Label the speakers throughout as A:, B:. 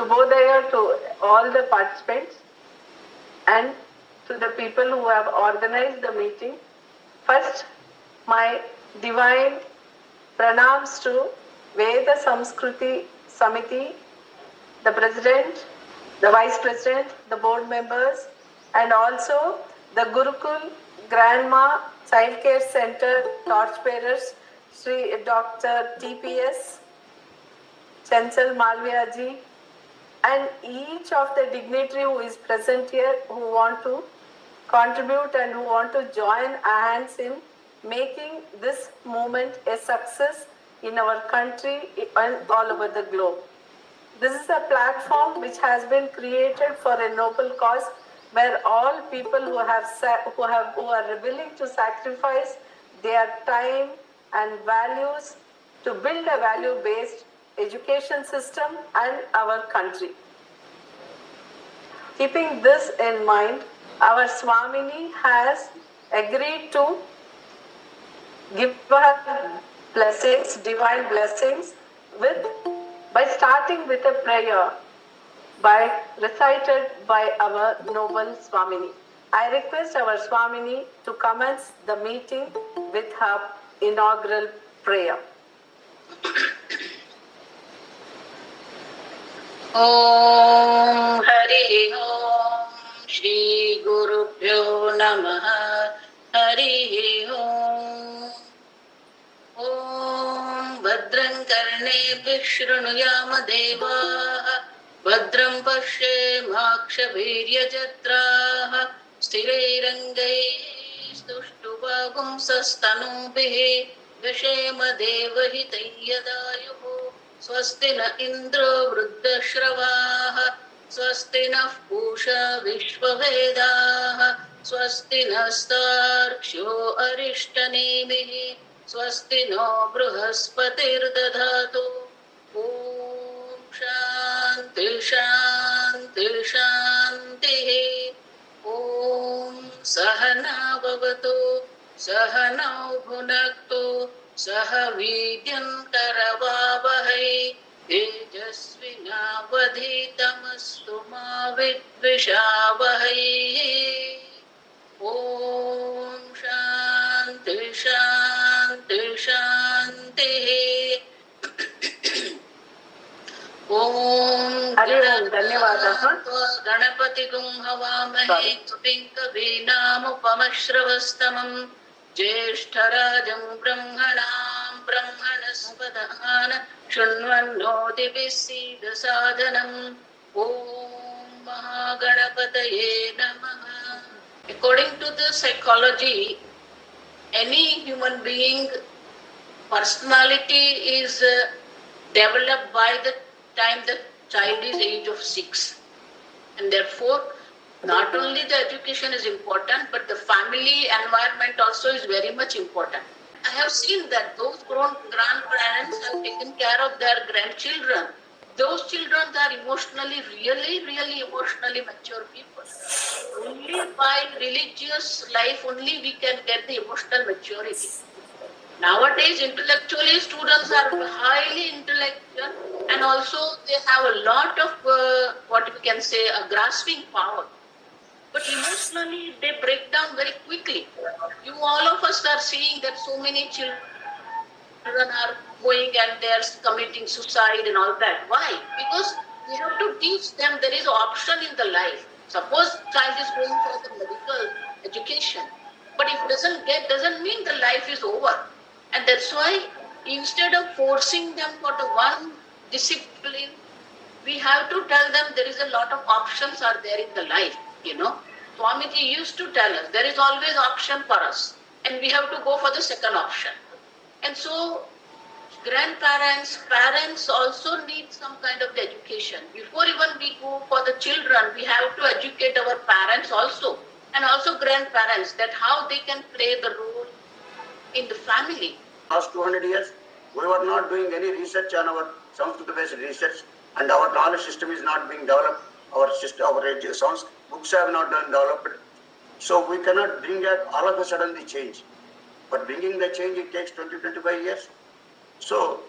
A: Shubhodaya to all the participants and to the people who have organized the meeting. First, my divine pranams to Veda Samskruti Samiti, the President, the Vice President, the board members, and also the Gurukul Grandma Child Care Center torchbearers, Sri Dr. TPS, Chanchal Malviya ji, and each of the dignitary who is present here who want to contribute and who want to join hands in making this movement a success in our country and all over the globe. This is a platform which has been created for a noble cause where all people who are willing to sacrifice their time and values to build a value-based education system and our country. Keeping this in mind, our Swamini has agreed to give her blessings, divine blessings, by starting with a prayer recited by our noble Swamini. I request our Swamini to commence the meeting with her inaugural prayer.
B: Om Hari Om Shri Gurubhyo Namaha Hari Om Om Bhadram Karnebhyah Shrunuyama Devaah Bhadram Pashyemakshabhiryajatraah Sthirairangai Stuštubhagum Sastanubhih Vishema Devahitayadayuh स्वस्ति न इंद्रो वृद्धश्रवाः स्वस्ति नः पूषा विश्ववेदाः स्वस्ति नस्तार्क्ष्यो अरिष्टनेमिः स्वस्ति no बृहस्पतिर्दधातु ॐ शान्ति शान्ति शान्तिः ॐ सहना भवतु सहनौ भुनक्तु सह वीर्यं करवावहै तेजस्विनावधीतमस्तु मा विद्विषावहै ॐ शान्ति शान्ति शान्तिः ॐ गणपतिगुं हवामहे कविं कवीनामुपमश्रवस्तमम् ज्येष्ठराजं ब्रह्मणां ब्रह्मणस्पदान शृण्वन्नोतिभिः सीदसादनम् ॐ महागणपतये नमः. According to the psychology, any human being personality is developed by the time the child is age of 6, and therefore not only the education is important, but the family environment also is very much important. I have seen that those grown grandparents have taken care of their grandchildren. Those children are emotionally, really emotionally mature people. Only by religious life only we can get the emotional maturity. Nowadays, intellectually, students are highly intellectual and also they have a lot of what we can say a grasping power. But emotionally, they break down very quickly. All of us are seeing that so many children are going and they are committing suicide and all that. Why? Because we have to teach them there is an option in the life. Suppose child is going for the medical education, but if doesn't mean the life is over. And that's why instead of forcing them for the one discipline, we have to tell them there is a lot of options are there in the life. Swamiji used to tell us there is always option for us and we have to go for the second option. And so grandparents, parents also need some kind of education. Before even we go for the children, we have to educate our parents also and also grandparents that how they can play the role in the family.
C: Last 200 years, we were not doing any research on our Sanskrit-based research and our knowledge system is not being developed. Our system, our books have not been developed. So we cannot bring all of a sudden the change. But bringing the change, it takes 20-25 years. So,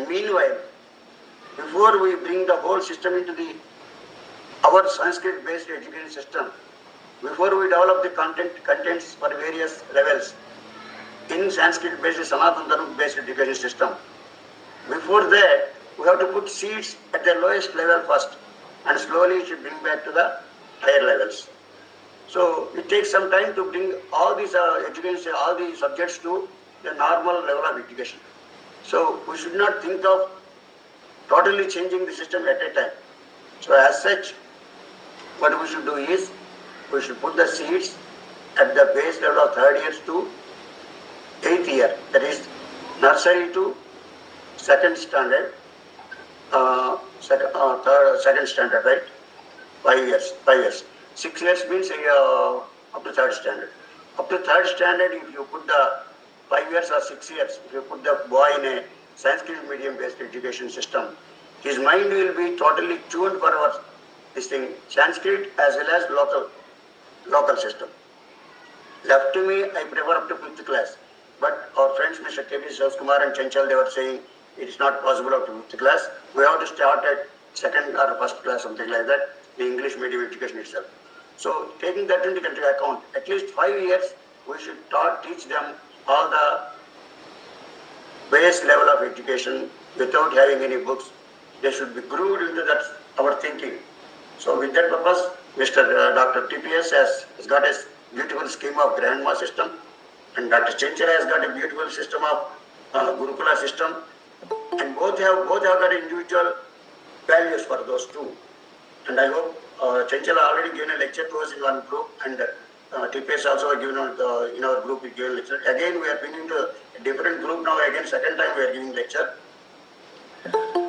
C: meanwhile, before we bring the whole system into our Sanskrit-based education system, before we develop the contents for various levels in Sanskrit-based, Sanatana-based education system, before that, we have to put seeds at the lowest level first, and slowly it should bring back to the higher levels. So it takes some time to bring all these education, all these subjects to the normal level of education. So we should not think of totally changing the system at a time. So as such, what we should do is, we should put the seeds at the base level of 3rd year to 8th year, that is nursery to 2nd standard, second standard, right? 5 years. 6 years means up to 3rd standard. Up to 3rd standard, if you put the 5 years or 6 years, if you put the boy in a Sanskrit medium-based education system, his mind will be totally tuned for our Sanskrit as well as local system. Left to me, I prefer up to 5th class. But our friends, Mr. K.B. Shavaskumar and Chanchal, they were saying it is not possible up to 5th class. We have to start at 2nd or 1st class, something like that, the English medium education itself. So taking that into account, at least 5 years, we should teach them all the base level of education without having any books. They should be grooved into that, our thinking. So with that purpose, Dr. TPS has got a beautiful scheme of grandma system, and Dr. Chenchara has got a beautiful system of Gurukula system, and both have got individual values for those two. And I hope Chenchara already given a lecture to us in one group, and TPS also given in our group is given lecture. Again, we are bringing to a different group now. Again, second time we are giving lecture.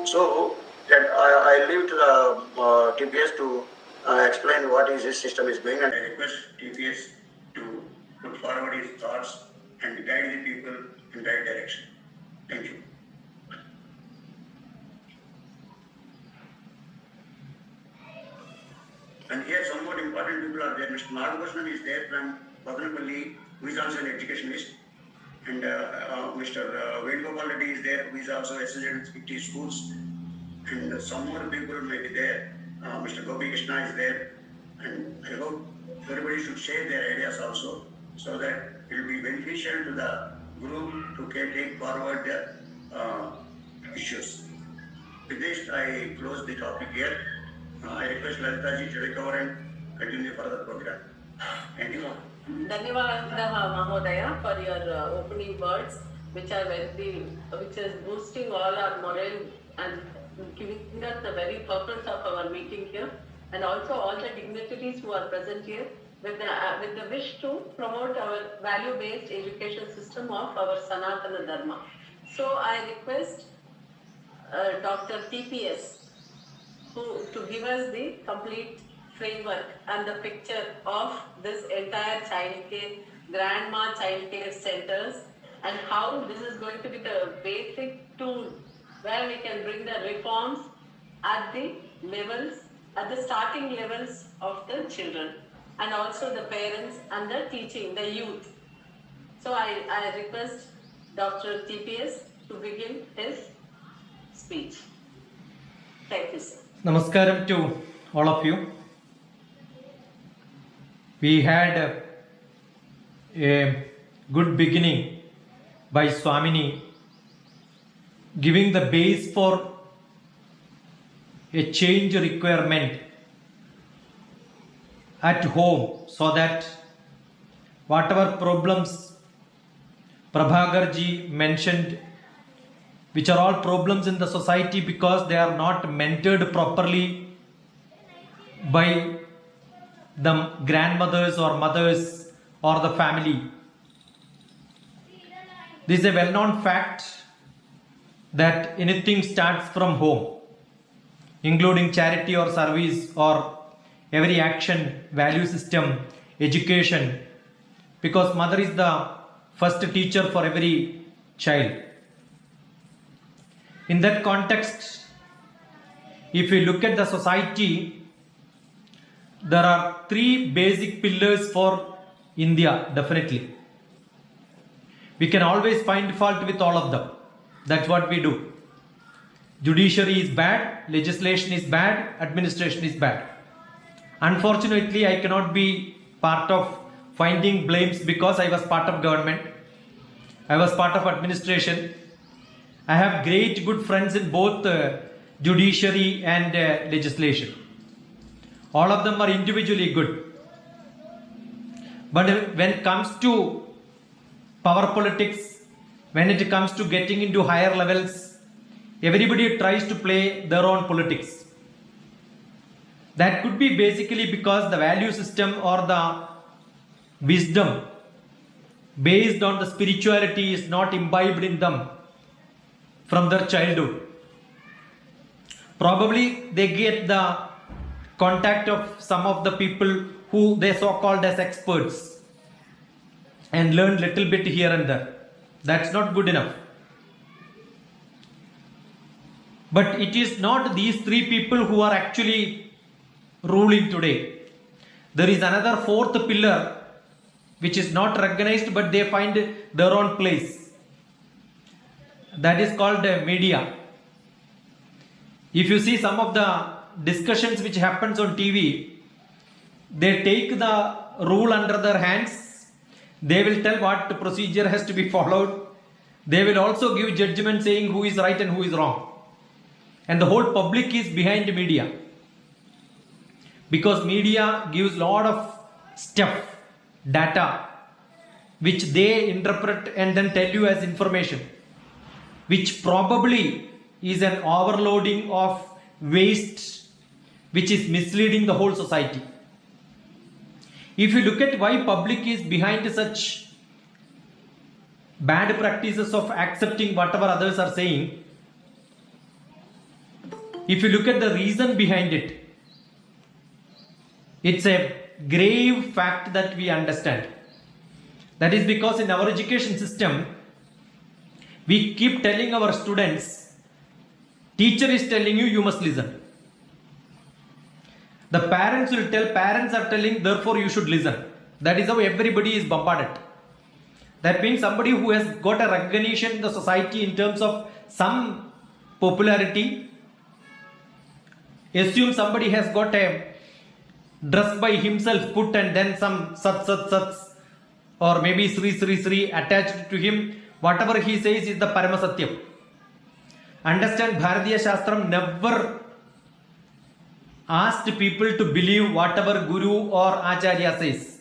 C: So that I leave to the TPS to explain what his system is doing, and I request TPS to put forward his thoughts and guide the people in right direction. Thank you. And here some more important people are there. Mr. Nagabhushan is there from Badanapalli, who is also an educationist. And Mr. Venugopal Reddy is there, who is also associated with 50 schools. And some more people may be there. Mr. Gopi Krishna is there. And I hope everybody should share their ideas also, so that it will be beneficial to the group to take forward the issues. With this, I close the topic here. I request Lalitaji to recover and continue further program. Thank you.
A: Dhanyawadaha Mahodaya for your opening words, which is boosting all our morale and giving us the very purpose of our meeting here, and also all the dignitaries who are present here with the wish to promote our value-based education system of our Sanatana Dharma. So I request Dr. TPS to give us the complete framework and the picture of this entire childcare, grandma childcare centers, and how this is going to be the basic tool where we can bring the reforms at the starting levels of the children, and also the parents and the teaching, the youth. So I request Dr. TPS to begin his speech. Thank you, sir.
D: Namaskaram to all of you. We had a good beginning by Swamini, giving the base for a change requirement at home, so that whatever problems Prabhagarji mentioned, which are all problems in the society because they are not mentored properly by the grandmothers or mothers or the family. This is a well-known fact that anything starts from home, including charity or service or every action, value system, education, because mother is the first teacher for every child. In that context, if we look at the society, there are three basic pillars for India, definitely. We can always find fault with all of them. That's what we do. Judiciary is bad, legislation is bad, administration is bad. Unfortunately, I cannot be part of finding blames because I was part of government. I was part of administration. I have great good friends in both judiciary and legislation. All of them are individually good. But when it comes to power politics, when it comes to getting into higher levels, everybody tries to play their own politics. That could be basically because the value system or the wisdom based on the spirituality is not imbibed in them from their childhood. Probably they get the contact of some of the people who they so called as experts and learn little bit here and there. That's not good enough. But it is not these three people who are actually ruling today. There is another fourth pillar which is not recognized, but they find their own place. That is called media. If you see some of the discussions which happens on TV, they take the rule under their hands. They will tell what procedure has to be followed. They will also give judgment saying who is right and who is wrong. And the whole public is behind media. Because media gives lot of stuff, data, which they interpret and then tell you as information, which probably is an overloading of waste, which is misleading the whole society. If you look at why public is behind such bad practices of accepting whatever others are saying, if you look at the reason behind it, it's a grave fact that we understand. That is because in our education system, we keep telling our students, teacher is telling you, you must listen. The parents will tell, parents are telling, therefore you should listen. That is how everybody is bombarded. That means somebody who has got a recognition in the society in terms of some popularity, assume somebody has got a dress by himself put and then some sat or maybe Sri attached to him, whatever he says is the Paramasatyam. Understand, Bharatiya Shastram never asked people to believe whatever Guru or Acharya says.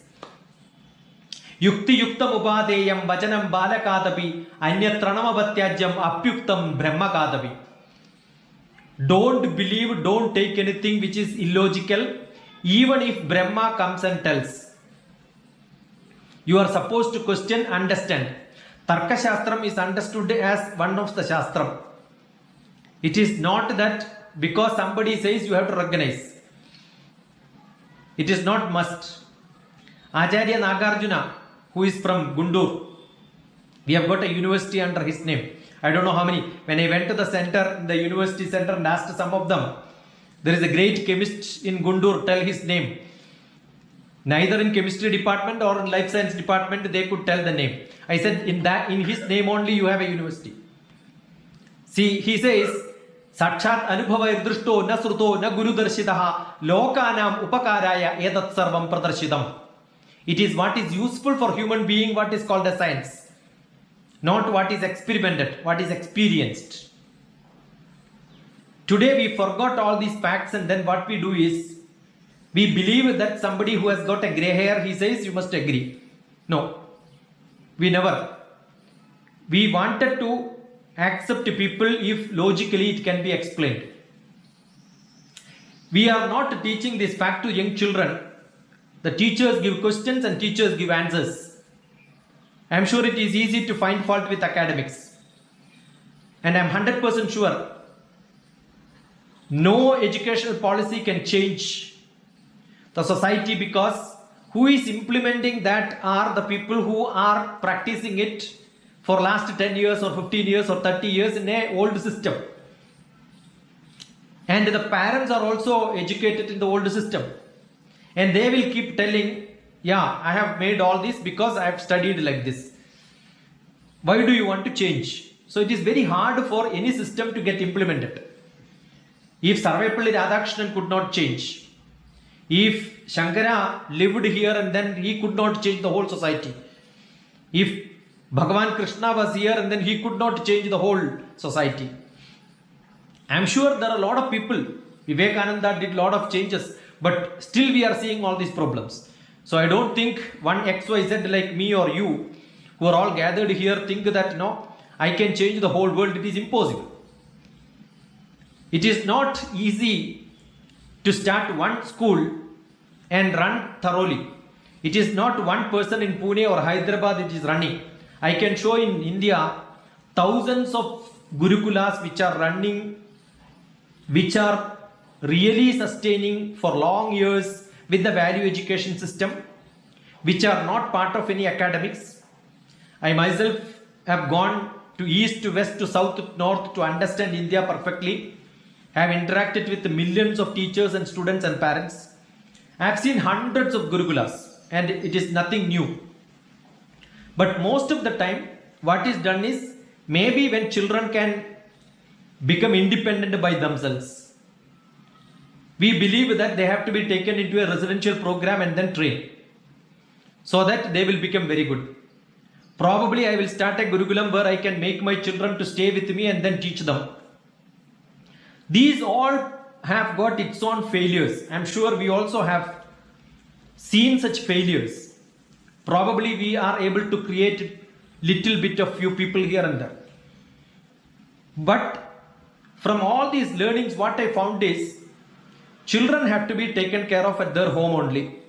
D: Yukti yuktam upadeyam vachanam balakadapi anyatranamavatyajam apyuktam brahmakadapi. Don't believe, don't take anything which is illogical, even if Brahma comes and tells. You are supposed to question, understand. Tarka Shastram is understood as one of the Shastram. It is not that because somebody says you have to recognize. It is not must. Acharya Nagarjuna, who is from Gundur, we have got a university under his name. I don't know how many. When I went to the center, the university center, and asked some of them, there is a great chemist in Gundur, tell his name. Neither in chemistry department or in life science department they could tell the name. I said, in his name only you have a university. See, he says, Sakshat anubhava irdrushto na sruto na guru darshitaha lokanam upakaraya edat sarvam pradarshitam. It is what is useful for human being, what is called a science. Not what is experimented, what is experienced. Today we forgot all these facts, and then what we do is, we believe that somebody who has got a grey hair, he says you must agree. No, we never. We wanted to accept people if logically it can be explained. We are not teaching this fact to young children. The teachers give questions and teachers give answers. I am sure it is easy to find fault with academics. And I am 100% sure no educational policy can change the society, because who is implementing that are the people who are practicing it for last 10 years or 15 years or 30 years in an old system. And the parents are also educated in the old system. And they will keep telling, yeah, I have made all this because I have studied like this. Why do you want to change? So it is very hard for any system to get implemented. If Sarvepalli Radhakrishnan could not change, if Shankara lived here and then he could not change the whole society, if Bhagavan Krishna was here and then he could not change the whole society. I am sure there are a lot of people, Vivekananda did a lot of changes, but still we are seeing all these problems. So I don't think one XYZ like me or you, who are all gathered here, think that no, I can change the whole world. It is impossible. It is not easy to start one school and run thoroughly. It is not one person in Pune or Hyderabad it is running. I can show in India thousands of Gurukulas which are running, which are really sustaining for long years with the value education system, which are not part of any academics. I myself have gone to east to west to south to north to understand India perfectly. I have interacted with millions of teachers and students and parents. I have seen hundreds of Gurukulas and it is nothing new. But most of the time what is done is, maybe when children can become independent by themselves, we believe that they have to be taken into a residential program and then trained so that they will become very good. Probably I will start a Gurukulam where I can make my children to stay with me and then teach them. These all have got its own failures. I am sure we also have seen such failures. Probably we are able to create little bit of few people here and there. But from all these learnings, what I found is, children have to be taken care of at their home only.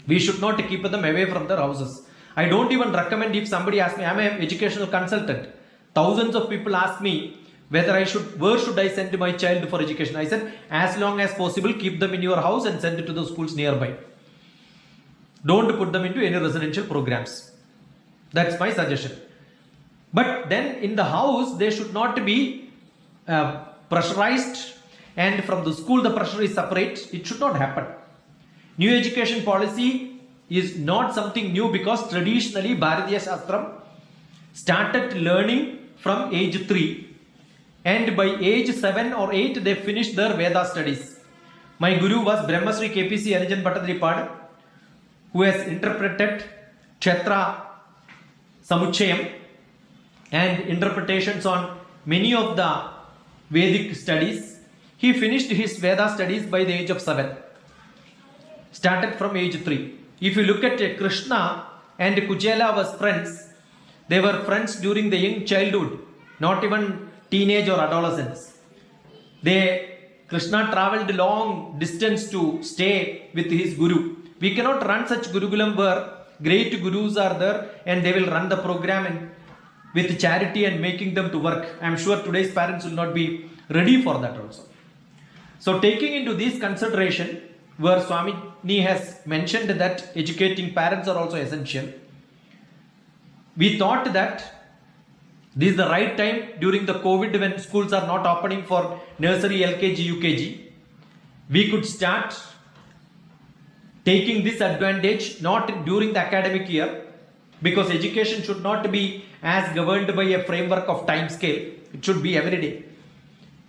D: We should not keep them away from their houses. I don't even recommend, if somebody asks me, I am an educational consultant. Thousands of people ask me whether where should I send my child for education. I said, as long as possible, keep them in your house and send it to the schools nearby. Don't put them into any residential programs. That's my suggestion. But then in the house, they should not be pressurized, and from the school the pressure is separate. It should not happen. New education policy is not something new, because traditionally Bharatiya Shastram started learning from age 3, and by age 7 or 8 they finished their Veda studies. My guru was Brahmasri KPC Anijan Bhattadripad, who has interpreted Kshetra Samuchayam and interpretations on many of the Vedic studies. He finished his Veda studies by the age of 7. Started from age 3. If you look at Krishna and Kujela was friends, they were friends during the young childhood, not even teenage or adolescence. Krishna traveled long distance to stay with his guru. We cannot run such Gurukulam where great gurus are there and they will run the program and with charity and making them to work. I am sure today's parents will not be ready for that also. So taking into this consideration, where Swamini has mentioned that educating parents are also essential, we thought that this is the right time during the COVID, when schools are not opening for nursery, LKG, UKG. We could start taking this advantage not during the academic year, because education should not be as governed by a framework of time scale. It should be every day.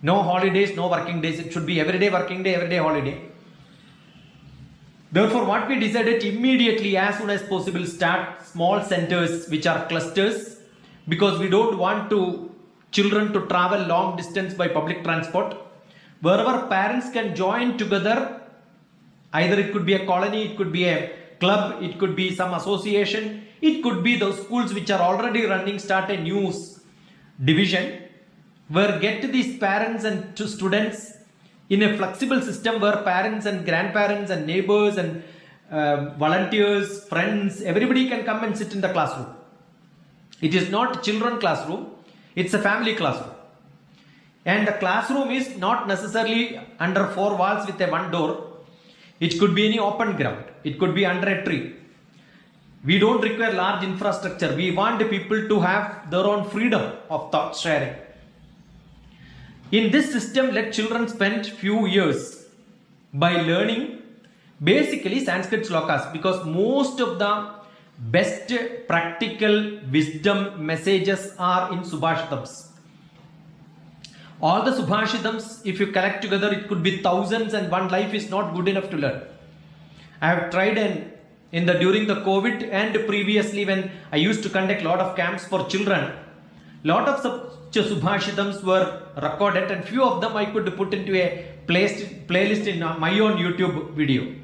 D: No holidays, no working days. It should be every day working day, every day holiday. Therefore, what we decided, immediately as soon as possible start small centers which are clusters, because we don't want children to travel long distance by public transport. Wherever parents can join together, either it could be a colony, it could be a club, it could be some association, it could be those schools which are already running, start a new division, where get these parents and students in a flexible system where parents and grandparents and neighbors and volunteers, friends, everybody can come and sit in the classroom. It is not children classroom, it's a family classroom. And the classroom is not necessarily under 4 walls with a 1 door. It could be any open ground. It could be under a tree. We don't require large infrastructure. We want people to have their own freedom of thought sharing. In this system, let children spend few years by learning basically Sanskrit slokas, because most of the best practical wisdom messages are in Subhashitams. All the Subhashitams, if you collect together, it could be thousands, and one life is not good enough to learn. I have tried during the COVID and previously when I used to conduct lot of camps for children, lot of such Subhashitams were recorded, and few of them I could put into a playlist in my own YouTube video.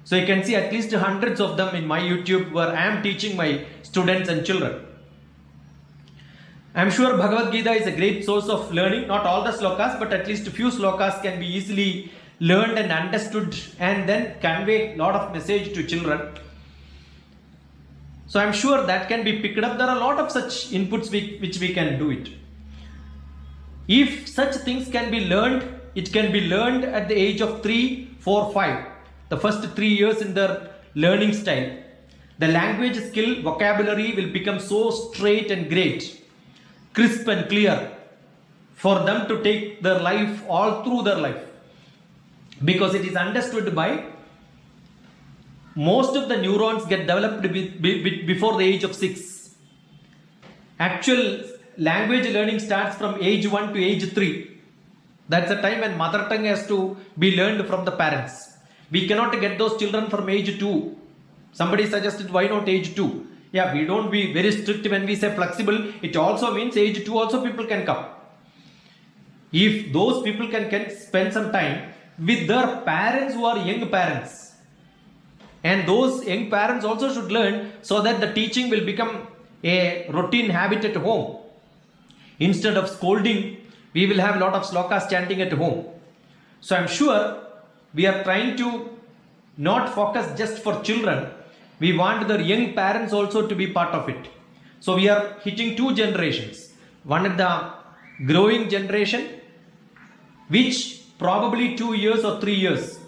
D: So you can see at least hundreds of them in my YouTube where I am teaching my students and children. I am sure Bhagavad Gita is a great source of learning. Not all the slokas, but at least a few slokas can be easily learned and understood and then convey a lot of message to children. So I am sure that can be picked up. There are a lot of such inputs which we can do it. If such things can be learned, it can be learned at the age of 3, 4, 5. The first 3 years in their learning style. The language skill, vocabulary will become so straight and great, crisp and clear for them to take their life all through their life. Because it is understood by most of the neurons get developed before the age of 6. Actual language learning starts from age 1 to age 3. That's the time when mother tongue has to be learned from the parents. We cannot get those children from age 2. Somebody suggested why not age 2? Yeah, we don't be very strict when we say flexible. It also means age 2 also people can come. If those people can spend some time with their parents who are young parents, and those young parents also should learn so that the teaching will become a routine habit at home. Instead of scolding, we will have a lot of slokas chanting at home. So I'm sure we are trying to not focus just for children. We want the young parents also to be part of it. So we are hitting 2 generations. One is the growing generation, which probably 2 years or 3 years,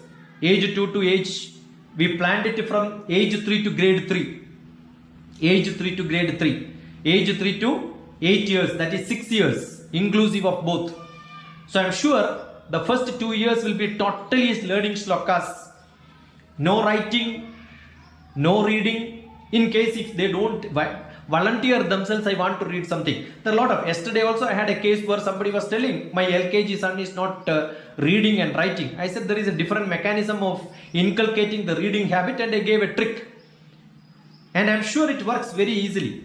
D: age 2 to age, we planned it from age 3 to grade 3. Age 3 to grade 3. Age 3 to 8 years, that is 6 years, inclusive of both. So I'm sure the first 2 years will be totally learning slokas. No writing, no reading. In case if they don't volunteer themselves, I want to read something. There are a lot of. Yesterday also I had a case where somebody was telling my LKG son is not reading and writing. I said there is a different mechanism of inculcating the reading habit, and I gave a trick. And I'm sure it works very easily.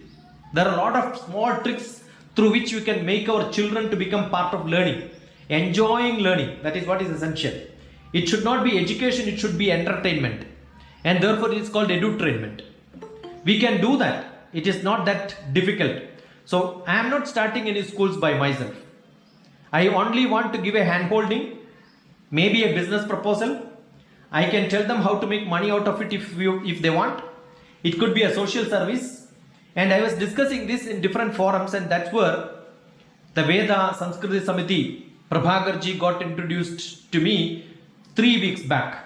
D: There are a lot of small tricks through which we can make our children to become part of learning. Enjoying learning, that is what is essential. It should not be education, it should be entertainment, and therefore it is called edutainment. We can do that. It is not that difficult. So I am not starting any schools by myself. I only want to give a hand holding, maybe a business proposal. I can tell them how to make money out of it if they want. It could be a social service. And I was discussing this in different forums, and that's where the Veda Sanskriti Samiti Prabhakarji got introduced to me 3 weeks back.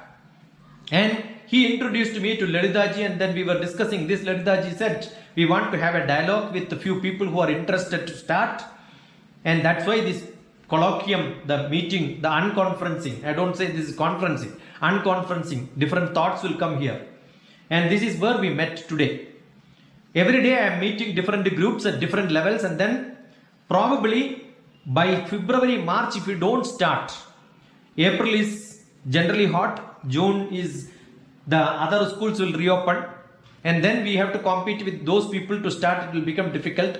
D: And he introduced me to Lalitaji, and then we were discussing this. Lalitaji said, we want to have a dialogue with a few people who are interested to start. And that's why this colloquium, the meeting, the unconferencing, I don't say this is conferencing, unconferencing, different thoughts will come here. And this is where we met today. Every day I am meeting different groups at different levels, and then probably by February, March, if we don't start, April is generally hot, June is the other schools will reopen, and then we have to compete with those people to start. It will become difficult.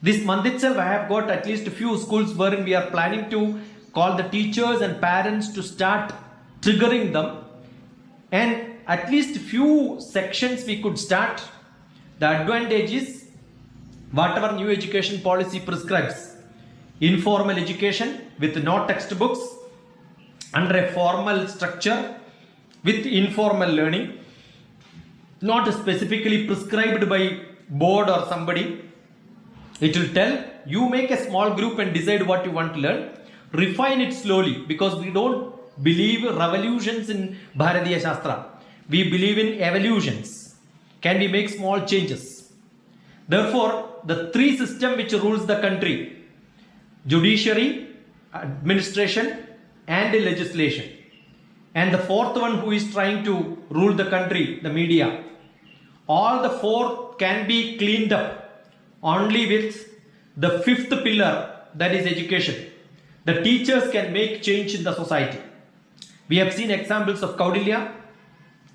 D: This month itself I have got at least a few schools wherein we are planning to call the teachers and parents to start triggering them, and at least few sections we could start. The advantage is whatever new education policy prescribes, informal education with no textbooks, under a formal structure with informal learning, not specifically prescribed by board or somebody. It will tell you, make a small group and decide what you want to learn. Refine it slowly, because we don't believe revolutions in Bharatiya Shastra. We believe in evolutions. Can we make small changes? Therefore, the 3 systems which rules the country, judiciary, administration, and legislation, and the 4th one who is trying to rule the country, the media, All the four can be cleaned up only with the fifth pillar, that is education. The teachers can make change in the society. We have seen examples of Kaudilya,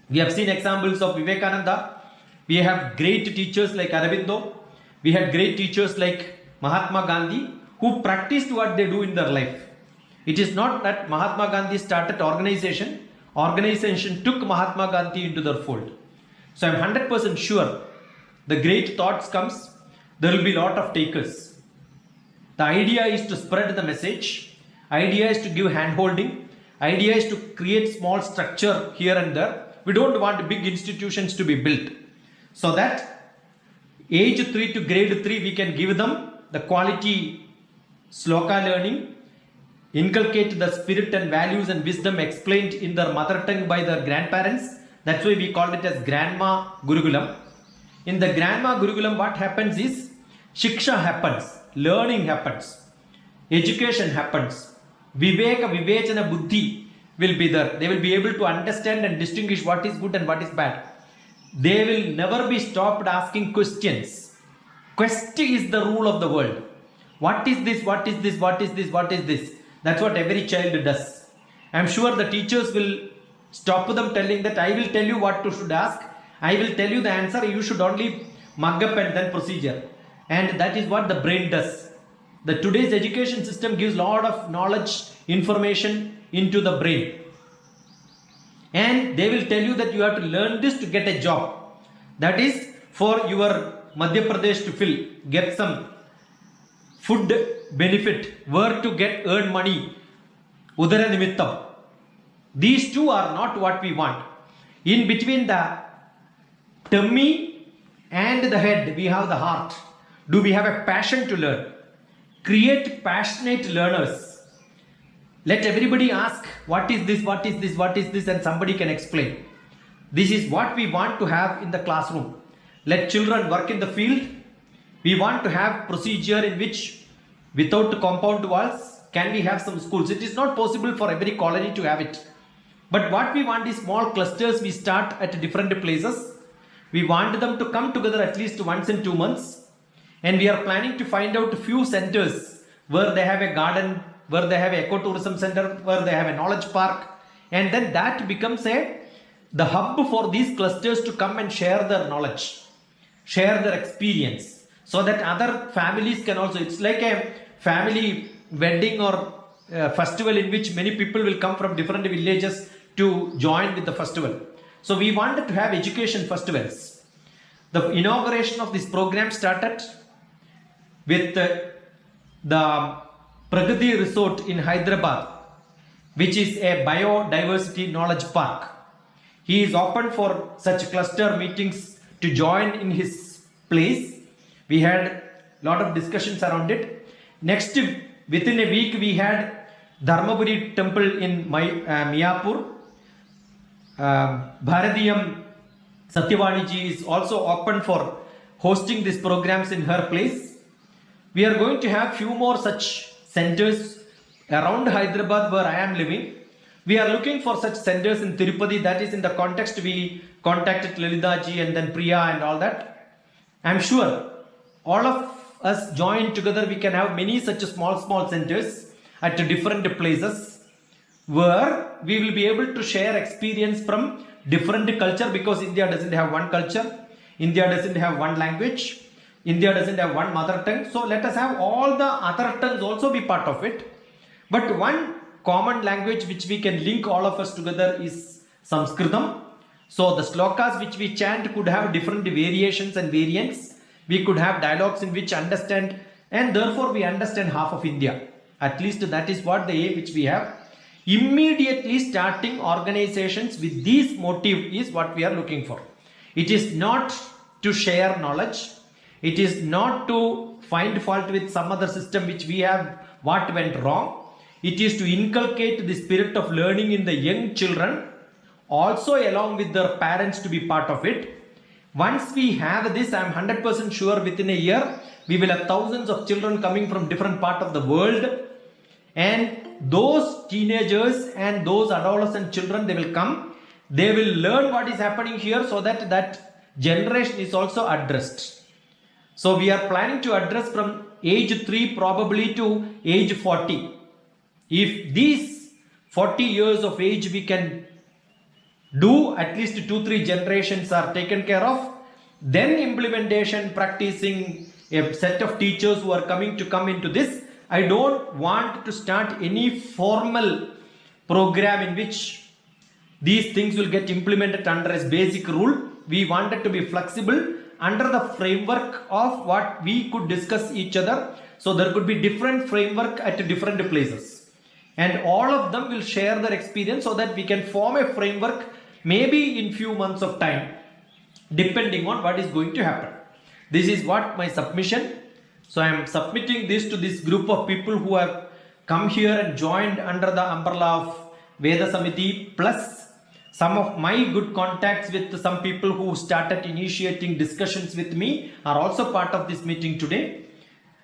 D: we have seen examples of Vivekananda, we have great teachers like Aurobindo, we had great teachers like Mahatma Gandhi who practiced what they do in their life. It is not that Mahatma Gandhi started organization took Mahatma Gandhi into their fold. So I am 100% sure the great thoughts comes, there will be a lot of takers. The idea is to spread the message, idea is to give hand holding, idea is to create small structure here and there. We don't want big institutions to be built. So that age 3 to grade 3 we can give them the quality sloka learning, inculcate the spirit and values and wisdom explained in their mother tongue by their grandparents. That's why we called it as Grandma Gurukulam. In the Grandma Gurukulam, what happens is Shiksha happens, learning happens, education happens, Viveka, Vivechana, Buddhi will be there. They will be able to understand and distinguish what is good and what is bad. They will never be stopped asking questions. Quest is the rule of the world. What is this? What is this? What is this? What is this? That's what every child does. I'm sure the teachers will stop them telling that I will tell you what to should ask. I will tell you the answer. You should only mug up and then procedure. And that is what the brain does. The today's education system gives a lot of knowledge, information into the brain. And they will tell you that you have to learn this to get a job. That is for your Madhya Pradesh to fill, get some food benefit, where to earn money, Udara Nimittam. These two are not what we want. In between the tummy and the head, we have the heart. Do we have a passion to learn? Create passionate learners. Let everybody ask, what is this, what is this, what is this, and somebody can explain. This is what we want to have in the classroom. Let children work in the field. We want to have procedure in which without compound walls, can we have some schools? It is not possible for every colony to have it. But what we want is small clusters. We start at different places. We want them to come together at least once in 2 months. And we are planning to find out a few centers where they have a garden, where they have an ecotourism center, where they have a knowledge park. And then that becomes the hub for these clusters to come and share their knowledge, share their experience, so that other families can also, it's like a family wedding or festival in which many people will come from different villages to join with the festival. So we wanted to have education festivals. The inauguration of this program started with the Pragati Resort in Hyderabad, which is a biodiversity knowledge park. He is open for such cluster meetings to join in his place. We had a lot of discussions around it. Next, within a week, we had Dharmaburi temple in Miyapur. Bharatiyam Satyavaniji is also open for hosting these programs in her place. We are going to have few more such centers around Hyderabad where I am living. We are looking for such centers in Tirupati. That is in the context we contacted Lalidaji and then Priya and all that. I am sure all of us join together, we can have many such small centers at different places where we will be able to share experience from different culture, because India doesn't have one culture, India doesn't have one language, India doesn't have one mother tongue. So let us have all the other tongues also be part of it. But one common language which we can link all of us together is Sanskritam. So the slokas which we chant could have different variations and variants. We could have dialogues in which understand, and therefore we understand half of India. At least that is what the aim which we have. Immediately starting organizations with this motive is what we are looking for. It is not to share knowledge. It is not to find fault with some other system which we have, what went wrong. It is to inculcate the spirit of learning in the young children, also along with their parents to be part of it. Once we have this, I am 100% sure within a year, we will have thousands of children coming from different parts of the world. And those teenagers and those adolescent children, they will come. They will learn what is happening here, so that generation is also addressed. So we are planning to address from age 3 probably to age 40. If these 40 years of age we can do, at least 2-3 generations are taken care of, then implementation, practicing, a set of teachers who are come into this. I don't want to start any formal program in which these things will get implemented under as basic rule. We wanted to be flexible under the framework of what we could discuss each other. So there could be different framework at different places, and all of them will share their experience so that we can form a framework maybe in few months of time, depending on what is going to happen. This is what my submission. So I am submitting this to this group of people who have come here and joined under the umbrella of Veda Samiti, plus some of my good contacts with some people who started initiating discussions with me are also part of this meeting today.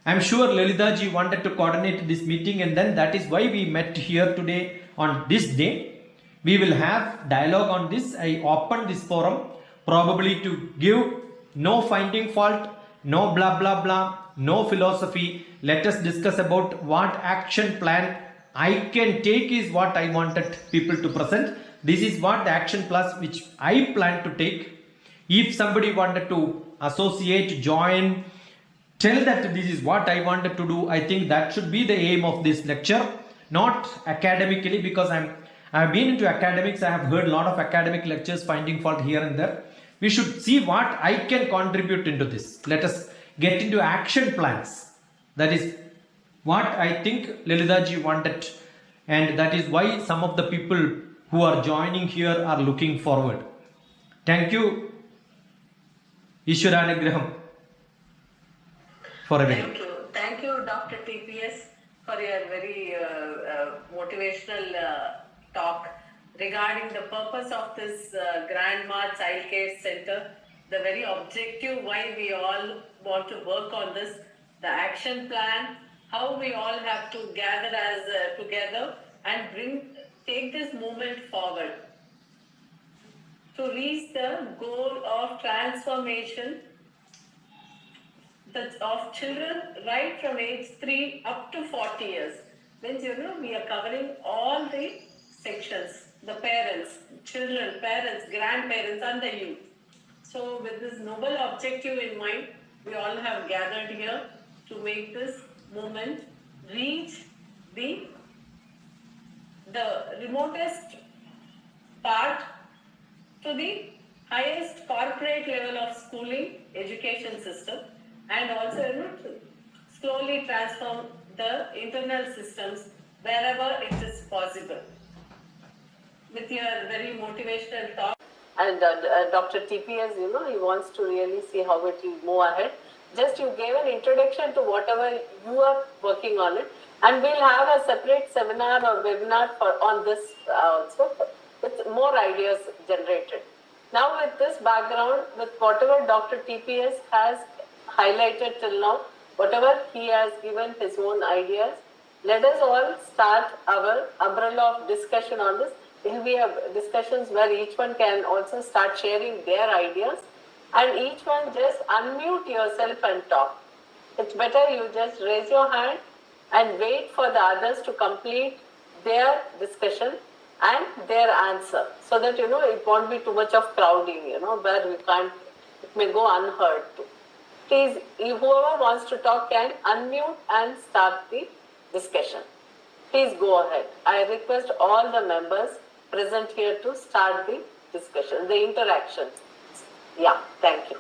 D: I am sure Lalita ji wanted to coordinate this meeting, and then that is why we met here today on this day. We will have dialogue on this. I opened this forum probably to give no finding fault, no blah blah blah, no philosophy. Let us discuss about what action plan I can take is what I wanted people to present. This is what the action plus which I plan to take. If somebody wanted to associate, join, tell that this is what I wanted to do, I think that should be the aim of this lecture, not academically, because I've been into academics. I have heard a lot of academic lectures finding fault here and there. We should see what I can contribute into this. Let us get into action plans. That is what I think Lalita ji wanted, and that is why some of the people who are joining here are looking forward. Thank you, Ishwaranagraham, for everything.
A: Thank you, Dr. TPS, for your very motivational talk regarding the purpose of this Grandma Child Care Center, the very objective why we all want to work on this, the action plan, how we all have to gather as together and take this movement forward to reach the goal of transformation of children right from age 3 up to 40 years. Means, we are covering all the sections, the parents, children, parents, grandparents and the youth. So with this noble objective in mind, we all have gathered here to make this movement reach the remotest part to the highest corporate level of schooling, education system, and also to slowly transform the internal systems wherever it is possible. With your very motivational talk. And Dr. TPS, he wants to really see how it will move ahead. Just you gave an introduction to whatever you are working on it, and we'll have a separate seminar or webinar on this also, with more ideas generated. Now with this background, with whatever Dr. TPS has highlighted till now, whatever he has given his own ideas, let us all start our umbrella of discussion on this. We have discussions where each one can also start sharing their ideas, and each one just unmute yourself and talk. It's better you just raise your hand and wait for the others to complete their discussion and their answer, so that it won't be too much of crowding, where we can't, it may go unheard too. Please, whoever wants to talk can unmute and start the discussion. Please go ahead. I request all the members present here to start the discussion, the interaction. Yeah, thank you.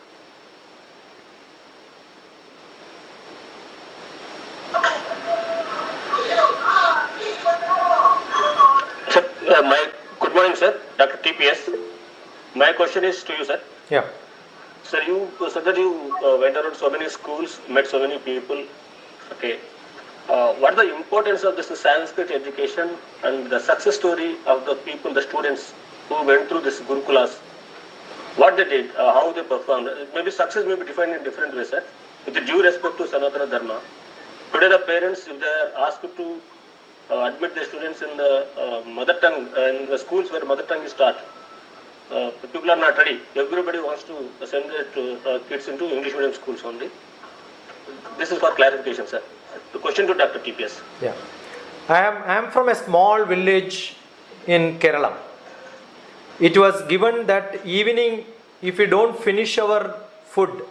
E: Good morning, sir. Dr. TPS. My question is to you, sir.
D: Yeah.
E: Sir, you said that you went around so many schools, met so many people. Okay. What is the importance of this Sanskrit education and the success story of the people, the students who went through this Gurukulas? What they did, how they performed. Maybe success may be defined in different ways, sir. With due respect to Sanatana Dharma. Today the parents, if they are asked to admit their students in the mother tongue, in the schools where mother tongue is taught, people are not ready. Everybody wants to send their kids into English medium schools only. This is for clarification, sir. The question to Dr. TPS.
D: Yeah. I am from a small village in Kerala. It was given that evening, if we don't finish our food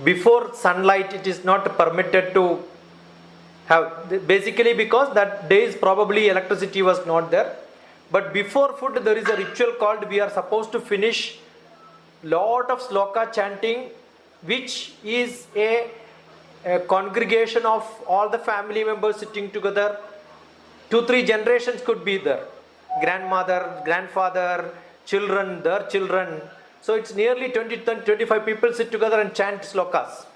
D: before sunlight, it is not permitted to have, basically because that days probably electricity was not there. But before food, there is a ritual called we are supposed to finish lot of sloka chanting, which is a congregation of all the family members sitting together. 2-3 generations could be there. Grandmother, grandfather, children, their children. So it's nearly 20-25 people sit together and chant slokas.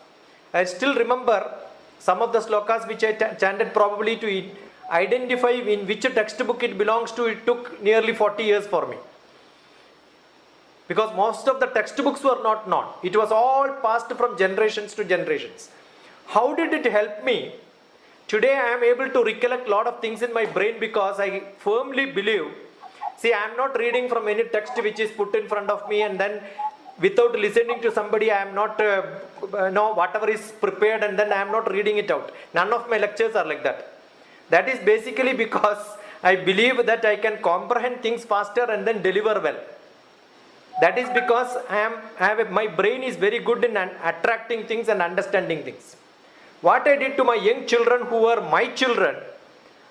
D: I still remember some of the slokas which I chanted probably to identify in which textbook it belongs to. It took nearly 40 years for me. Because most of the textbooks were not known. It was all passed from generations to generations. How did it help me? Today I am able to recollect a lot of things in my brain because I firmly believe, see, I am not reading from any text which is put in front of me and then without listening to somebody I am not, whatever is prepared and then I am not reading it out. None of my lectures are like that. That is basically because I believe that I can comprehend things faster and then deliver well. That is because my brain is very good in attracting things and understanding things. What I did to my young children who were my children,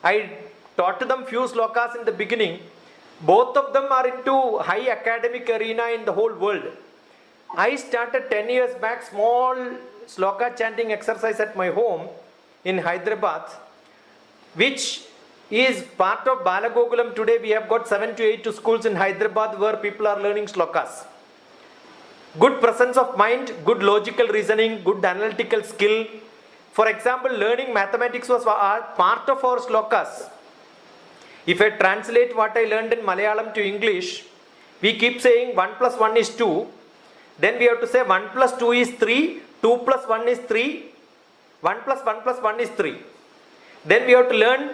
D: I taught them few slokas in the beginning. Both of them are into high academic arena in the whole world. I started 10 years back small sloka chanting exercise at my home in Hyderabad, which is part of Balagokulam. Today we have got 7 to 8 schools in Hyderabad where people are learning slokas. Good presence of mind, good logical reasoning, good analytical skill. For example, learning mathematics was part of our slokas. If I translate what I learned in Malayalam to English, we keep saying 1 plus 1 is 2. Then we have to say 1 plus 2 is 3, 2 plus 1 is 3, 1 plus 1 is 3. Then we have to learn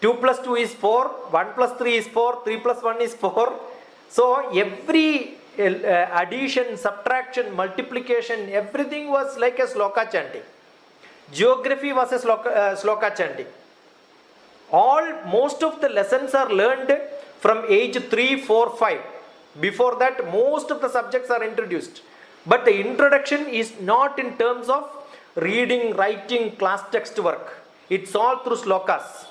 D: 2 plus 2 is 4, 1 plus 3 is 4, 3 plus 1 is 4. So every addition, subtraction, multiplication, everything was like a sloka chanting. Geography was a sloka chanting. Most of the lessons are learned from age 3, 4, 5. Before that, most of the subjects are introduced. But the introduction is not in terms of reading, writing, class text work. It's all through slokas.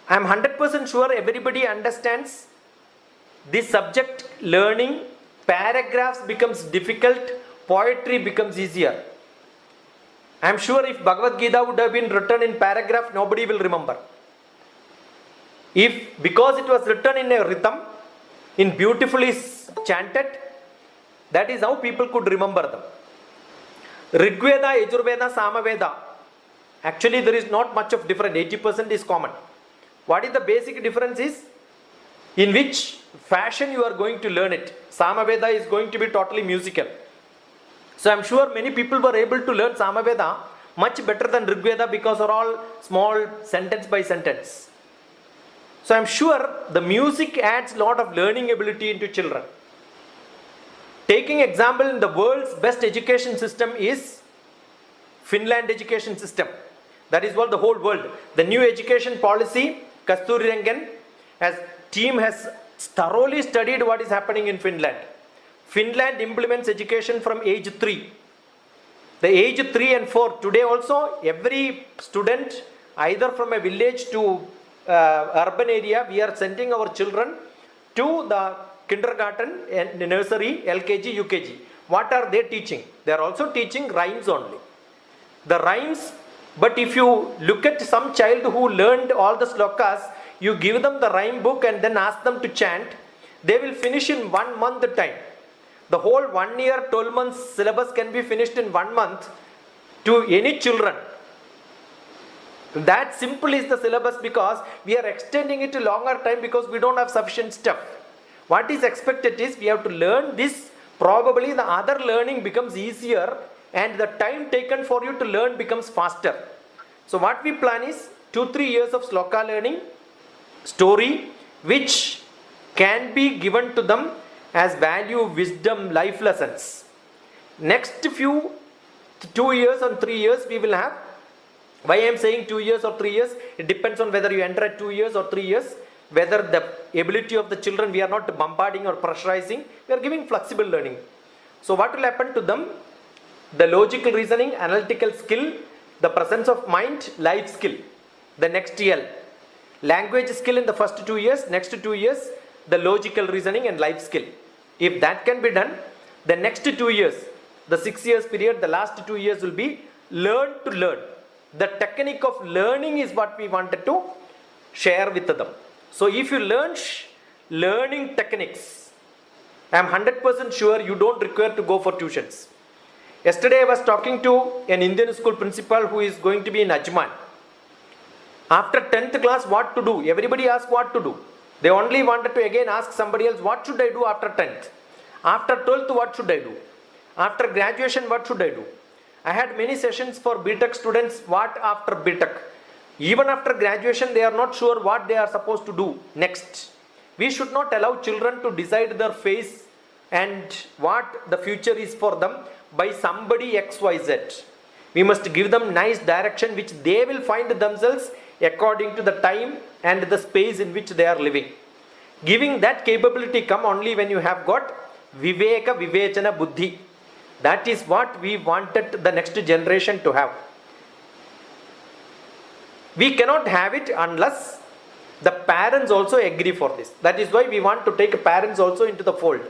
D: I am 100% sure everybody understands this subject learning. Paragraphs becomes difficult, poetry becomes easier. I am sure if Bhagavad Gita would have been written in paragraph, nobody will remember. Because it was written in a rhythm, in beautifully chanted, that is how people could remember them. Rigveda, Yajurveda, Samaveda. Actually, there is not much of difference. 80% is common. What is the basic difference is in which fashion you are going to learn it. Samaveda is going to be totally musical. So I am sure many people were able to learn Samaveda much better than Rigveda because are all small sentence by sentence. So I am sure the music adds a lot of learning ability into children. Taking example, in the world's best education system is Finland education system. That is what the whole world. The new education policy, Kasturirangan team has thoroughly studied what is happening in Finland. Finland implements education from age 3. The age 3 and 4, today also every student either from a village to urban area, we are sending our children to the kindergarten and nursery, LKG, UKG. What are they teaching? They are also teaching rhymes only. The rhymes, but if you look at some child who learned all the slokas, you give them the rhyme book and then ask them to chant, they will finish in 1 month time. The whole 1 year, 12 months syllabus can be finished in 1 month to any children. That simple is the syllabus because we are extending it to longer time because we don't have sufficient stuff. What is expected is we have to learn this, probably the other learning becomes easier and the time taken for you to learn becomes faster. So what we plan is 2-3 years of sloka learning, story, which can be given to them as value, wisdom, life lessons. Next few 2 years and 3 years we will have. Why I am saying 2 years or 3 years? It depends on whether you enter at 2 years or 3 years. Whether the ability of the children, we are not bombarding or pressurizing, we are giving flexible learning. So what will happen to them? The logical reasoning, analytical skill, the presence of mind, life skill, the next L. Language skill in the first 2 years, next 2 years, the logical reasoning and life skill. If that can be done, the next 2 years, the 6 years period, the last 2 years will be learn to learn. The technique of learning is what we wanted to share with them. So if you learn learning techniques, I am 100% sure you don't require to go for tuitions. Yesterday I was talking to an Indian school principal who is going to be in Ajman. After 10th class, what to do? Everybody asked what to do. They only wanted to again ask somebody else, what should I do after 10th? After 12th, what should I do? After graduation, what should I do? I had many sessions for BTech students, what after BTech? Even after graduation, they are not sure what they are supposed to do next. We should not allow children to decide their fate and what the future is for them by somebody XYZ. We must give them nice direction which they will find themselves according to the time and the space in which they are living. Giving that capability come only when you have got Viveka Vivechana Buddhi. That is what we wanted the next generation to have. We cannot have it unless the parents also agree for this. That is why we want to take parents also into the fold.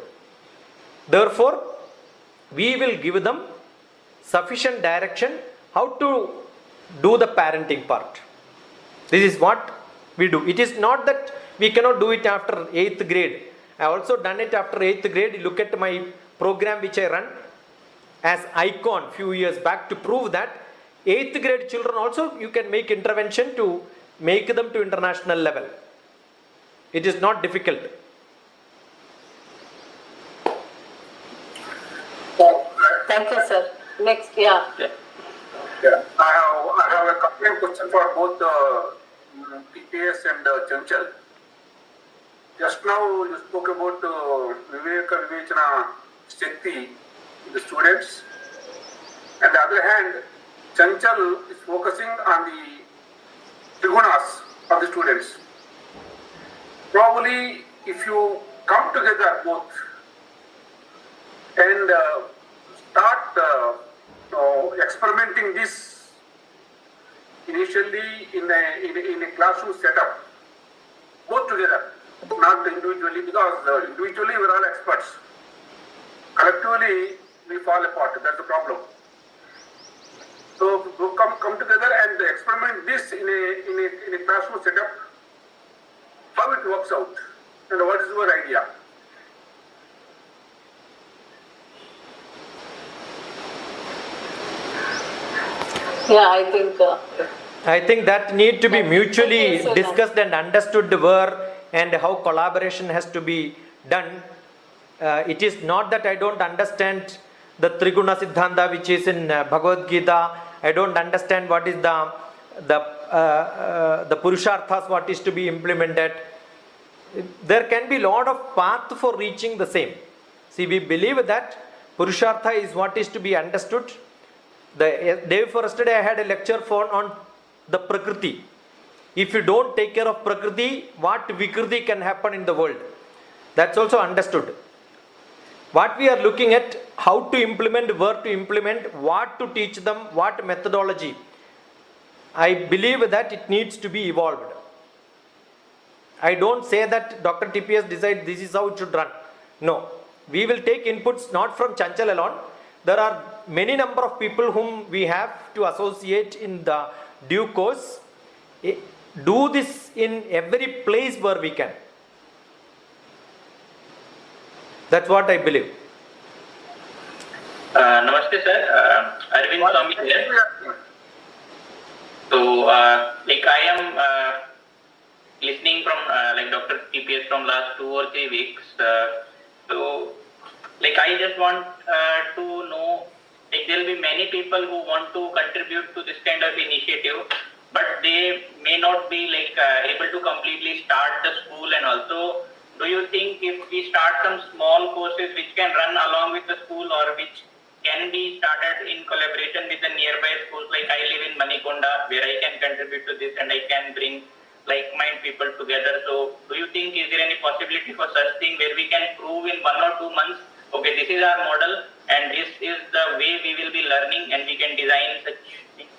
D: Therefore, we will give them sufficient direction how to do the parenting part. This is what we do. It is not that we cannot do it after 8th grade. I also done it after 8th grade. Look at my program which I run as Icon few years back to prove that 8th grade children also you can make intervention to make them to international level. It is not difficult.
A: Thank you, sir. Next, yeah.
F: Yeah, I have a couple of questions for both TPS and Chanchal. Just now you spoke about Viveka Vivechana Shakti, the students. On the other hand, Chanchal is focusing on the trigunas of the students. Probably if you come together both and start experimenting this initially in a classroom setup, both together, not individually, because individually we're all experts. Collectively, we fall apart. That's the problem. So come together and experiment this in a classroom setup. How it works out, and what is your idea?
A: Yeah,
D: I think that need to be mutually
A: Okay, so
D: discussed and understood where and how collaboration has to be done. It is not that I don't understand the Triguna Siddhanta which is in Bhagavad Gita. I don't understand what is the Purusharthas, what is to be implemented. There can be lot of path for reaching the same. See, we believe that Purushartha is what is to be understood. The day before yesterday I had a lecture on the Prakriti. If you don't take care of Prakriti, what Vikriti can happen in the world? That's also understood. What we are looking at, how to implement, where to implement, what to teach them, what methodology. I believe that it needs to be evolved. I don't say that Dr. TPS decides this is how it should run. No. We will take inputs not from Chanchal alone. There are many number of people whom we have to associate in the due course. Do this in every place where we can. That's what I believe.
G: Namaste sir, Arvind Swami here. So, I am listening from Dr. TPS from last 2 or 3 weeks. I just want to know, there will be many people who want to contribute to this kind of initiative, but they may not be able to completely start the school, and also do you think if we start some small courses which can run along with the school or which can be started in collaboration with the nearby schools, like I live in Manikonda where I can contribute to this and I can bring like-minded people together. So do you think is there any possibility for such thing where we can prove in 1 or 2 months, okay, this is our model and this is the way we will be learning and we can design such things?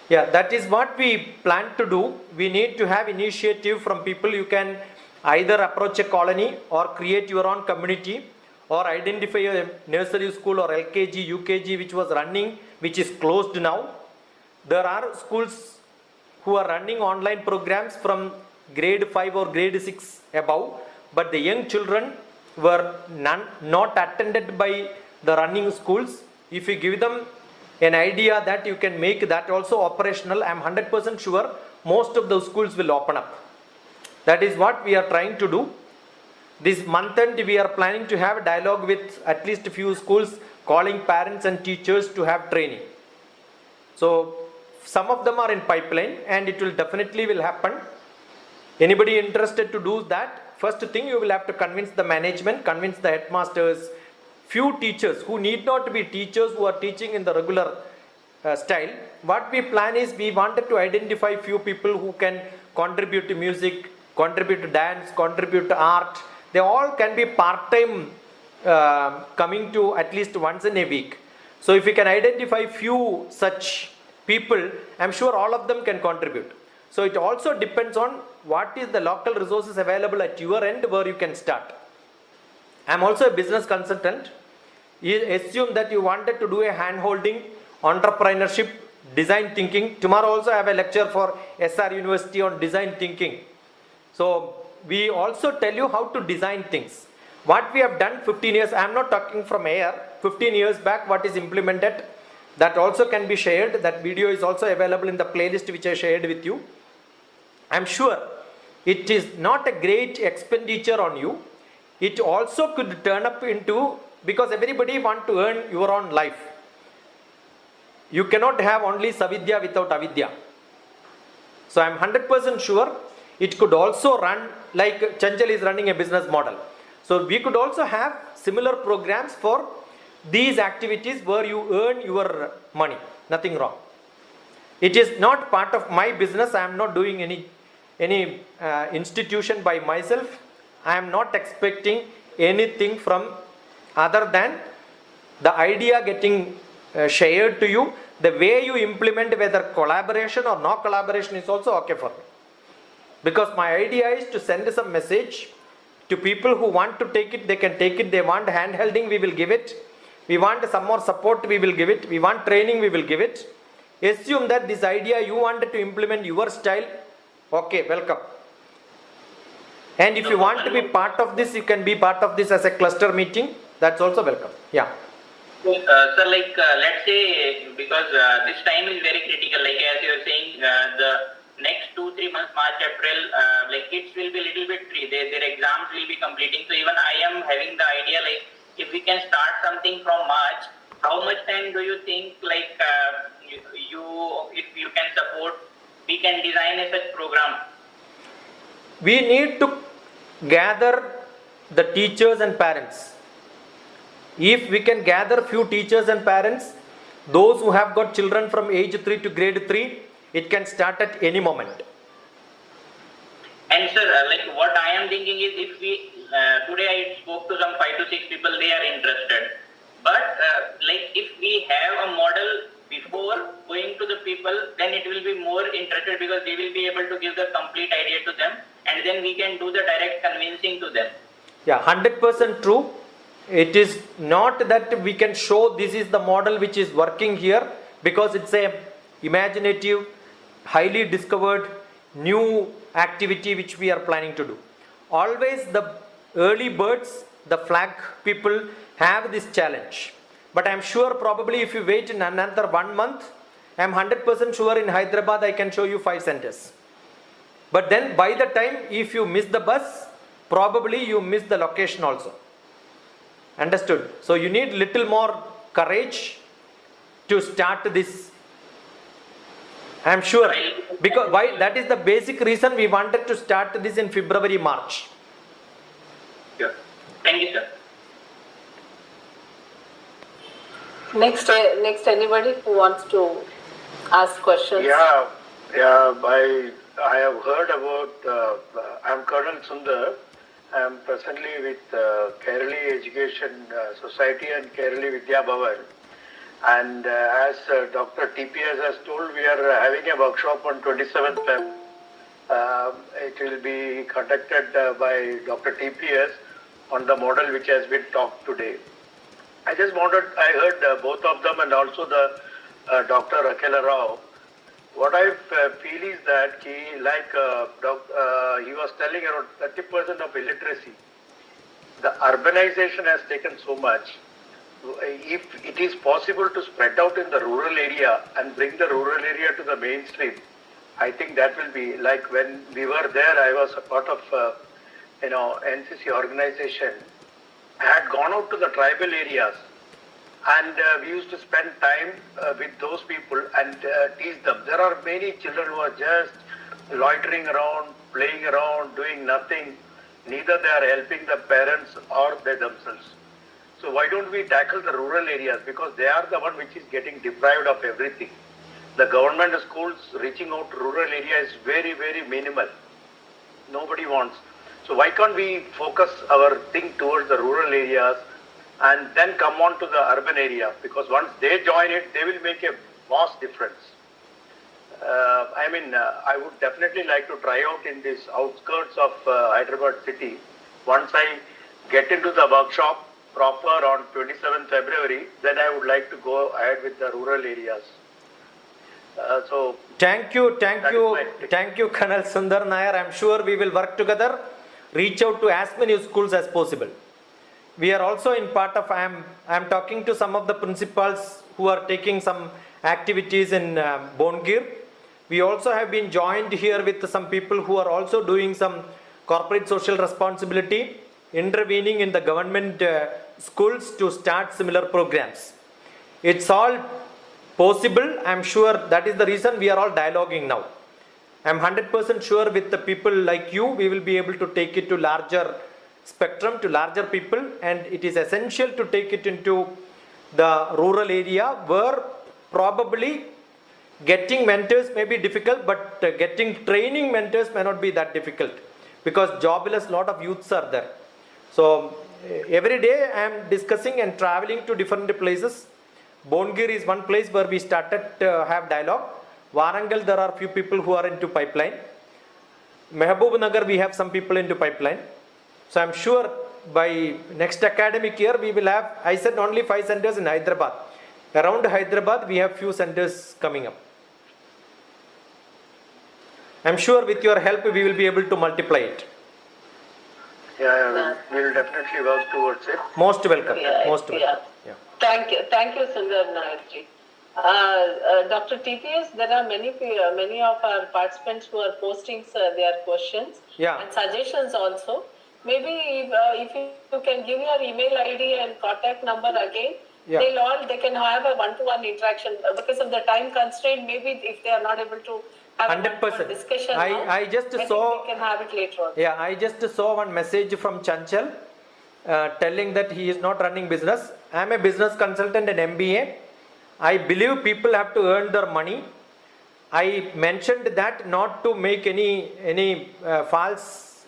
D: Yeah, that is what we plan to do. We need to have initiative from people. You can either approach a colony or create your own community or identify a nursery school or LKG, UKG which was running, which is closed now. There are schools who are running online programs from grade 5 or grade 6 above, but the young children were not attended by the running schools. If you give them an idea that you can make that also operational, I am 100% sure most of those schools will open up. That is what we are trying to do. This month end we are planning to have a dialogue with at least a few schools, calling parents and teachers to have training. So some of them are in pipeline and it will definitely will happen. Anybody interested to do that, first thing you will have to convince the management, convince the headmasters, few teachers who need not be teachers who are teaching in the regular style. What we plan is we wanted to identify few people who can contribute to music, contribute to dance, contribute to art. They all can be part-time coming to at least once in a week. So if we can identify few such people, I'm sure all of them can contribute. So it also depends on what is the local resources available at your end where you can start. I'm also a business consultant. You assume that you wanted to do a hand-holding, entrepreneurship, design thinking. Tomorrow also I have a lecture for SR University on design thinking. So we also tell you how to design things. What we have done 15 years, I am not talking from air, 15 years back what is implemented, that also can be shared. That video is also available in the playlist which I shared with you. I am sure it is not a great expenditure on you. It also could turn up into, because everybody want to earn your own life. You cannot have only Savidya without Avidya. So I am 100% sure it could also run like Chanchal is running a business model. So we could also have similar programs for these activities where you earn your money. Nothing wrong. It is not part of my business. I am not doing any institution by myself. I am not expecting anything from other than the idea getting shared to you. The way you implement, whether collaboration or no collaboration, is also okay for me. Because my idea is to send some message to people who want to take it, they can take it. They want hand-holding, we will give it. We want some more support, we will give it. We want training, we will give it. Assume that this idea you wanted to implement your style, okay, welcome. And if you want to be part of this, you can be part of this as a cluster meeting. That's also welcome. Yeah.
G: Sir, like let's say, because this time is very critical, like as you are saying, the next 2-3 months, March, April, like kids will be a little bit free. Their exams will be completing. So even I am having the idea, like if we can start something from March, how much time do you think, like if you can support, we can design a such program?
D: We need to gather the teachers and parents. If we can gather few teachers and parents, those who have got children from age 3 to grade 3, it can start at any moment.
G: And sir, like what I am thinking is, if we today I spoke to some 5 to 6 people, they are interested. But like if we have a model before going to the people, then it will be more interested because they will be able to give the complete idea to them, and then we can do the direct convincing to them.
D: Yeah, 100% true. It is not that we can show this is the model which is working here, because it's a imaginative, highly discovered new activity which we are planning to do. Always the early birds, the flag people have this challenge. But I am sure probably if you wait in another 1 month, I am 100% sure in Hyderabad I can show you 5 centers. But then by the time if you miss the bus, probably you miss the location also. Understood? So you need little more courage to start this. I am sure, because why, that is the basic reason we wanted to start this in February, March.
G: Sure. Thank you, sir.
A: Next, anybody who wants to ask questions?
H: Yeah, I have heard about, I'm Colonel Sundar. I'm presently with Kerala Education Society and Kerala Vidya Bhavan. And as Dr. TPS has told, we are having a workshop on 27th Feb. It will be conducted by Dr. TPS on the model which has been talked today. I heard both of them and also the Dr. Akela Rao. What I feel is that he was telling around 30% of illiteracy. The urbanization has taken so much. If it is possible to spread out in the rural area and bring the rural area to the mainstream, I think that will be like when we were there. I was a part of NCC organization. I had gone out to the tribal areas and we used to spend time with those people and teach them. There are many children who are just loitering around, playing around, doing nothing. Neither they are helping the parents or they themselves. So why don't we tackle the rural areas, because they are the one which is getting deprived of everything. The government schools reaching out to rural areas is very, very minimal. Nobody wants. So why can't we focus our thing towards the rural areas and then come on to the urban area? Because once they join it, they will make a vast difference. I would definitely like to try out in these outskirts of Hyderabad city. Once I get into the workshop proper on 27th February, then I would like to go ahead with the rural areas.
D: Thank you, Colonel Sundar Nair. I'm sure we will work together, reach out to as many schools as possible. We are also in part of, I'm talking to some of the principals who are taking some activities in Bongir. We also have been joined here with some people who are also doing some corporate social responsibility, intervening in the government schools to start similar programs. It's all possible. I'm sure that is the reason we are all dialoguing now. I'm 100% sure with the people like you, we will be able to take it to larger spectrum, to larger people, and it is essential to take it into the rural area where probably getting mentors may be difficult, but getting training mentors may not be that difficult, because jobless lot of youths are there. So every day I am discussing and traveling to different places. Bongir is one place where we started to have dialogue. Warangal, there are few people who are into pipeline. Mehboob Nagar, we have some people into pipeline. So I'm sure by next academic year we will have, I said only 5 centers in Hyderabad. Around Hyderabad we have few centers coming up. I'm sure with your help we will be able to multiply it.
H: Yeah, we will definitely work towards it.
D: Most welcome. Most welcome.
A: Yeah. Thank you, Sundar Nairji. Dr. TPS, there are many of our participants who are posting their questions and suggestions also. Maybe if you can give your email ID and contact number again, they can have a one-to-one interaction. Because of the time constraint, maybe if they are not able to have 100% a discussion
D: I just saw,
A: we can have it later on.
D: Yeah, I just saw one message from Chanchal telling that he is not running business. I am a business consultant and MBA. I believe people have to earn their money. I mentioned that not to make any false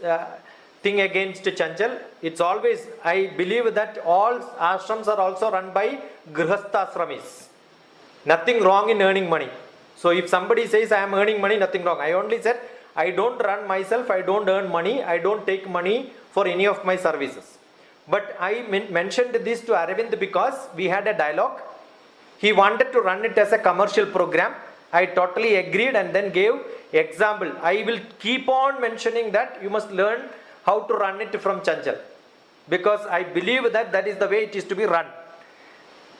D: thing against Chanchal. It's always, I believe that all ashrams are also run by Grihastha Ashramis. Nothing wrong in earning money. So if somebody says I am earning money, nothing wrong. I only said I don't run myself, I don't earn money, I don't take money for any of my services. But I mentioned this to Aravind because we had a dialogue. He wanted to run it as a commercial program. I totally agreed and then gave example. I will keep on mentioning that you must learn how to run it from Chanchal, because I believe that that is the way it is to be run.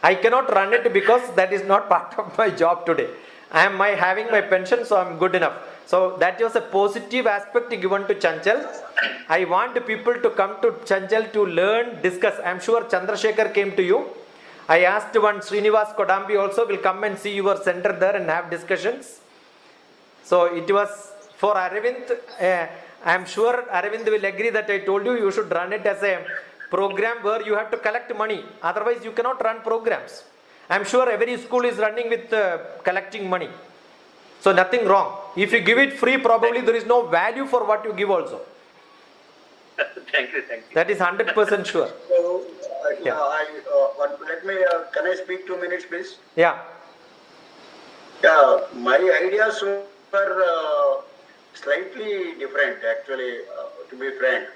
D: I cannot run it because that is not part of my job today. I am having my pension, so I am good enough. So that was a positive aspect given to Chanchal. I want people to come to Chanchal to learn, discuss. I am sure Chandrasekhar came to you. I asked one Srinivas Kodambi also will come and see your center there and have discussions. So it was for Aravind. I am sure Aravind will agree that I told you should run it as a program where you have to collect money. Otherwise, you cannot run programs. I am sure every school is running with collecting money. So nothing wrong. If you give it free, probably there is no value for what you give also.
E: Thank you.
D: That is 100% sure.
C: So,
D: Yeah.
C: let me, can I speak 2 minutes, please?
D: Yeah.
C: Yeah, my ideas were slightly different, actually, to be frank.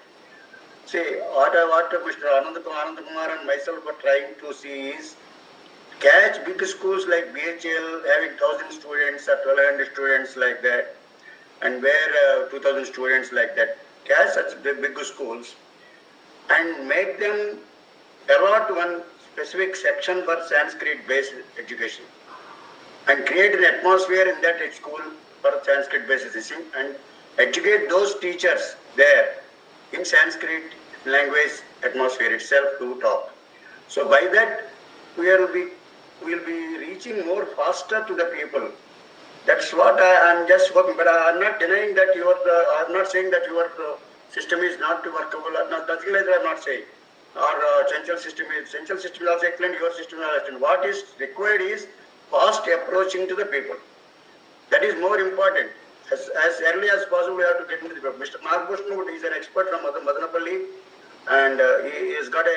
C: See, what Mr. Anand Kumar and myself were trying to see is catch big schools like BHL having 1,000 students or 1,200 students like that, and where 2,000 students like that. Catch such big schools and make them allot one specific section for Sanskrit-based education and create an atmosphere in that school for Sanskrit-based teaching and educate those teachers there in Sanskrit language atmosphere itself to talk. So by that we will be reaching more faster to the people. That's what I am just hoping. But I am not denying that I am not saying that your system is not workable. Nothing like that I am not saying. Our central system is also excellent. Your system is excellent. What is required is fast approaching to the people. That is more important. As early as possible, we have to get into the people. Mr. Nagabhushan is an expert from Madanapalli, and he has got a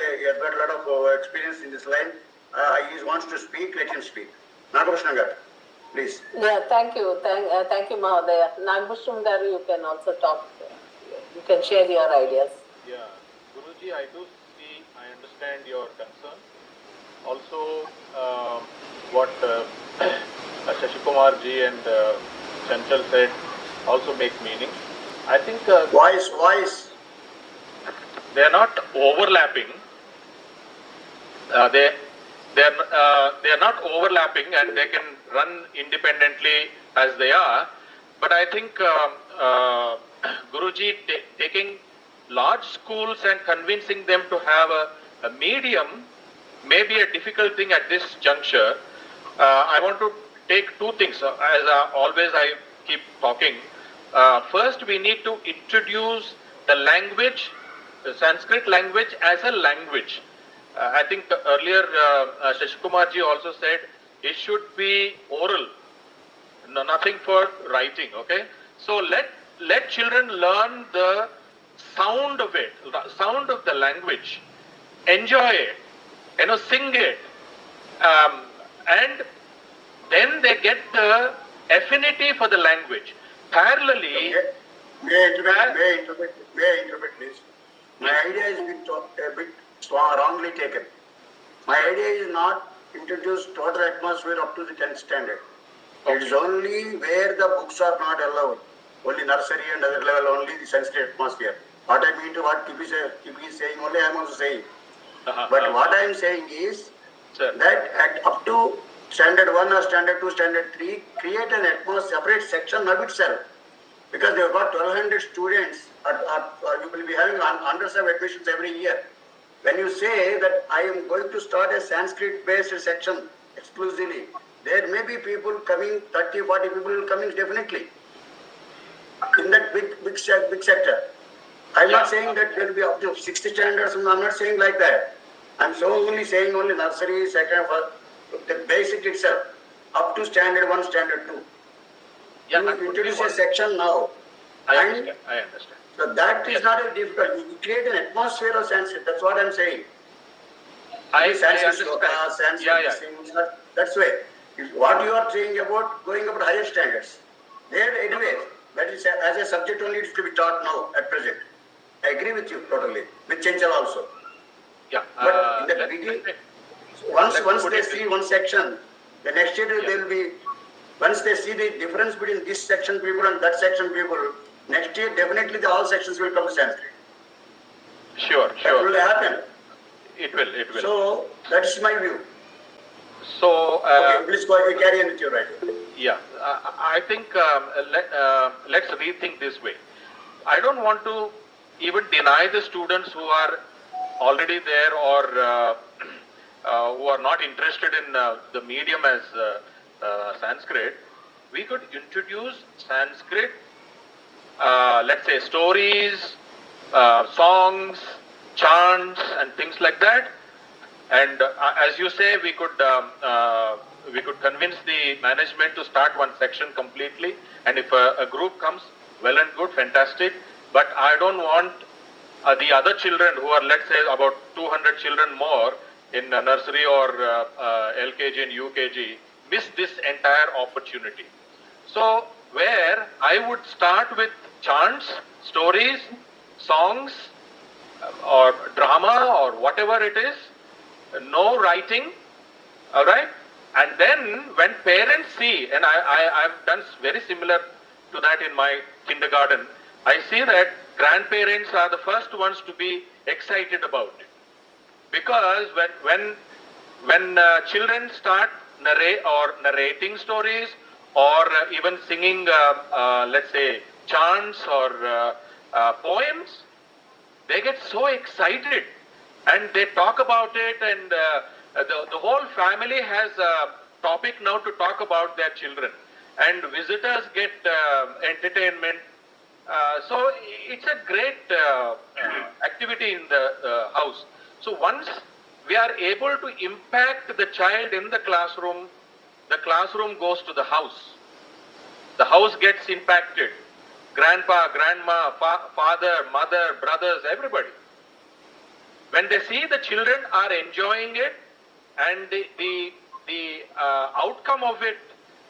C: lot of experience in this line. He wants to speak. Let him speak. Nagabhushan garu, please.
A: Yeah, thank you. Thank you, Mahodaya. Nagbhushan garu, you can also talk. You can share your ideas.
I: Yeah, Guruji, I understand your concern. Also, what Shashikumar ji and Chanchal said also makes meaning. I think
C: Voice.
I: they are not overlapping. They are not overlapping, and they can run independently as they are. But I think Guruji taking large schools and convincing them to have a medium may be a difficult thing at this juncture. I want to take two things. As always, I keep talking. First, we need to introduce the language, the Sanskrit language as a language. I think earlier Shashikumar ji also said it should be oral, nothing for writing. Okay, so let children learn the sound of it, the sound of the language, enjoy it, sing it, and then they get the affinity for the language. Parallelly,
C: May I interpret, please? My idea is a bit wrongly taken. My idea is not introduce total atmosphere up to the 10th standard. It is only where the books are not allowed. Only nursery and other level, only the Sanskrit atmosphere. What I mean to what Kipi is saying, only I am also saying. But what I am saying is that up to standard 1 or standard 2, standard 3, create an atmosphere, separate section of itself. Because they have got 1,200 students, you will be having underserved admissions every year. When you say that I am going to start a Sanskrit-based section exclusively, there may be people coming, 30, 40 people coming definitely in that big sector. I'm not saying that there will be up to 60 standards, I'm not saying like that. I'm only saying only nursery, second, the basic itself, up to standard 1, standard 2.
I: Yeah,
C: you introduce a section now.
I: I understand.
C: So that is not a difficult. You create an atmosphere of Sanskrit. That's what I'm saying.
I: I
C: Sanskrit
I: understand.
C: Sanskrit, that's way. What you are saying about going up to higher standards, there anyway, that is as a subject only it is to be taught now at present. I agree with you totally. With Chanchal also.
I: Yeah.
C: But in the beginning, once they see one section, the next year they will be. Once they see the difference between this section people and that section people, next year definitely all sections will come to Sanskrit.
I: Sure.
C: That will happen.
I: It will.
C: So that's my view.
I: So
C: Okay, please go ahead, carry on with your writing.
I: Yeah, I think let's rethink this way. I don't want to even deny the students who are already there or who are not interested in the medium as Sanskrit. We could introduce Sanskrit let's say, stories, songs, chants, and things like that. And as you say, we could convince the management to start one section completely. And if a group comes, well and good, fantastic. But I don't want the other children who are, let's say, about 200 children more in nursery or LKG and UKG miss this entire opportunity. So where I would start with chants, stories, songs, or drama or whatever it is, no writing, all right? And then when parents see, and I've done very similar to that in my kindergarten, I see that grandparents are the first ones to be excited about it. Because when children start narrating stories or even singing, let's say, chants or poems, they get so excited and they talk about it, and the whole family has a topic now to talk about their children, and visitors get entertainment. So it's a great activity in the house. So once we are able to impact the child in the classroom goes to the house. The house gets impacted. Grandpa, grandma, father, mother, brothers, everybody. When they see the children are enjoying it, and the outcome of it,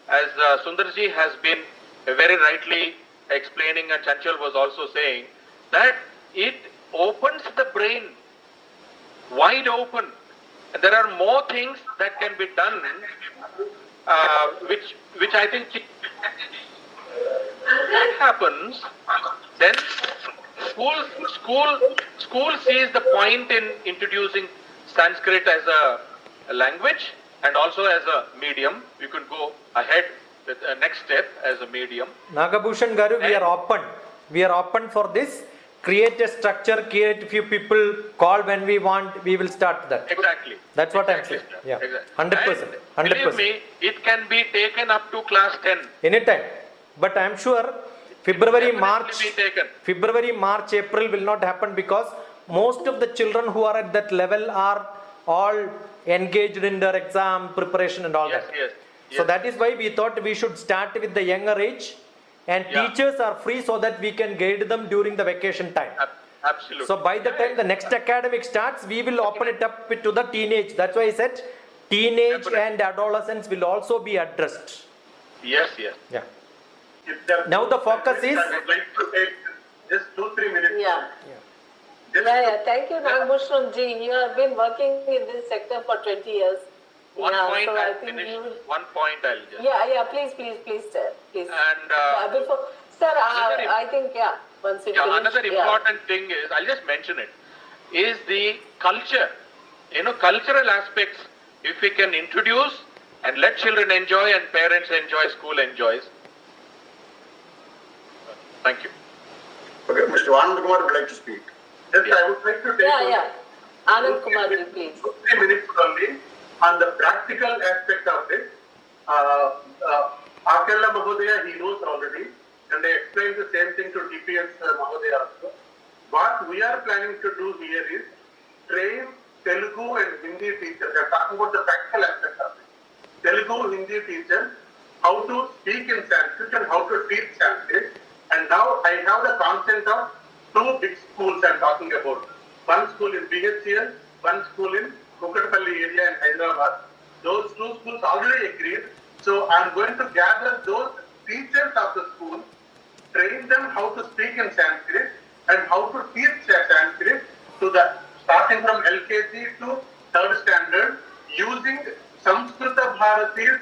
I: as Sundarji has been very rightly explaining, and Chanchal was also saying, that it opens the brain wide open. And there are more things that can be done, which I think that happens, then school sees the point in introducing Sanskrit as a language and also as a medium. You can go ahead with the next step as a medium.
D: Nagabhushan Garu, we are open for this. Create a structure, create a few people, call when we want, we will start that.
I: Exactly.
D: That's what
I: exactly.
D: I'm saying. Yeah.
I: Exactly.
D: 100%.
I: Believe me, it can be taken up to class 10.
D: Anytime. But I'm sure February,
I: Definitely
D: March, April will not happen, because most of the children who are at that level are all engaged in their exam preparation and all that.
I: Yes.
D: So that is why we thought we should start with the younger age, and teachers are free so that we can guide them during the vacation time.
I: Absolutely.
D: So by the time the next academic starts, we will open it up to the teenage. That's why I said teenage and adolescents will also be addressed.
I: Yes.
D: Yeah. Now the focus is.
F: I would like to take just 2-3 minutes.
A: Yeah. Thank you, Nagbhushan ji. You have been working in this sector for 20 years.
I: One point
A: so
I: I'll finish. One point I'll just.
A: Please, sir. Please.
I: And
A: Before, sir, I think once you finish.
I: Another important thing is, I'll just mention it, is the culture. Cultural aspects. If we can introduce and let children enjoy and parents enjoy, school enjoys. Thank you.
C: Okay, Mr. Anand Kumar would like to speak.
F: Yes, I would like to take
A: Anand Kumar ji, please.
F: 2-3 minutes only on the practical aspect of it. Akella Mahodaya, he knows already, and I explained the same thing to DPS Mahodaya also. What we are planning to do here is train Telugu and Hindi teachers. They are talking about the practical aspect of it. Telugu, Hindi teachers, how to speak in Sanskrit and how to teach Sanskrit. And now I have the consent of 2 big schools I am talking about. One school in BHCL, one school in Kukatpalli area in Hyderabad. Those 2 schools already agreed. So I am going to gather those teachers of the school, train them how to speak in Sanskrit and how to teach Sanskrit to the starting from LKG to 3rd standard using Samskrita Bharati's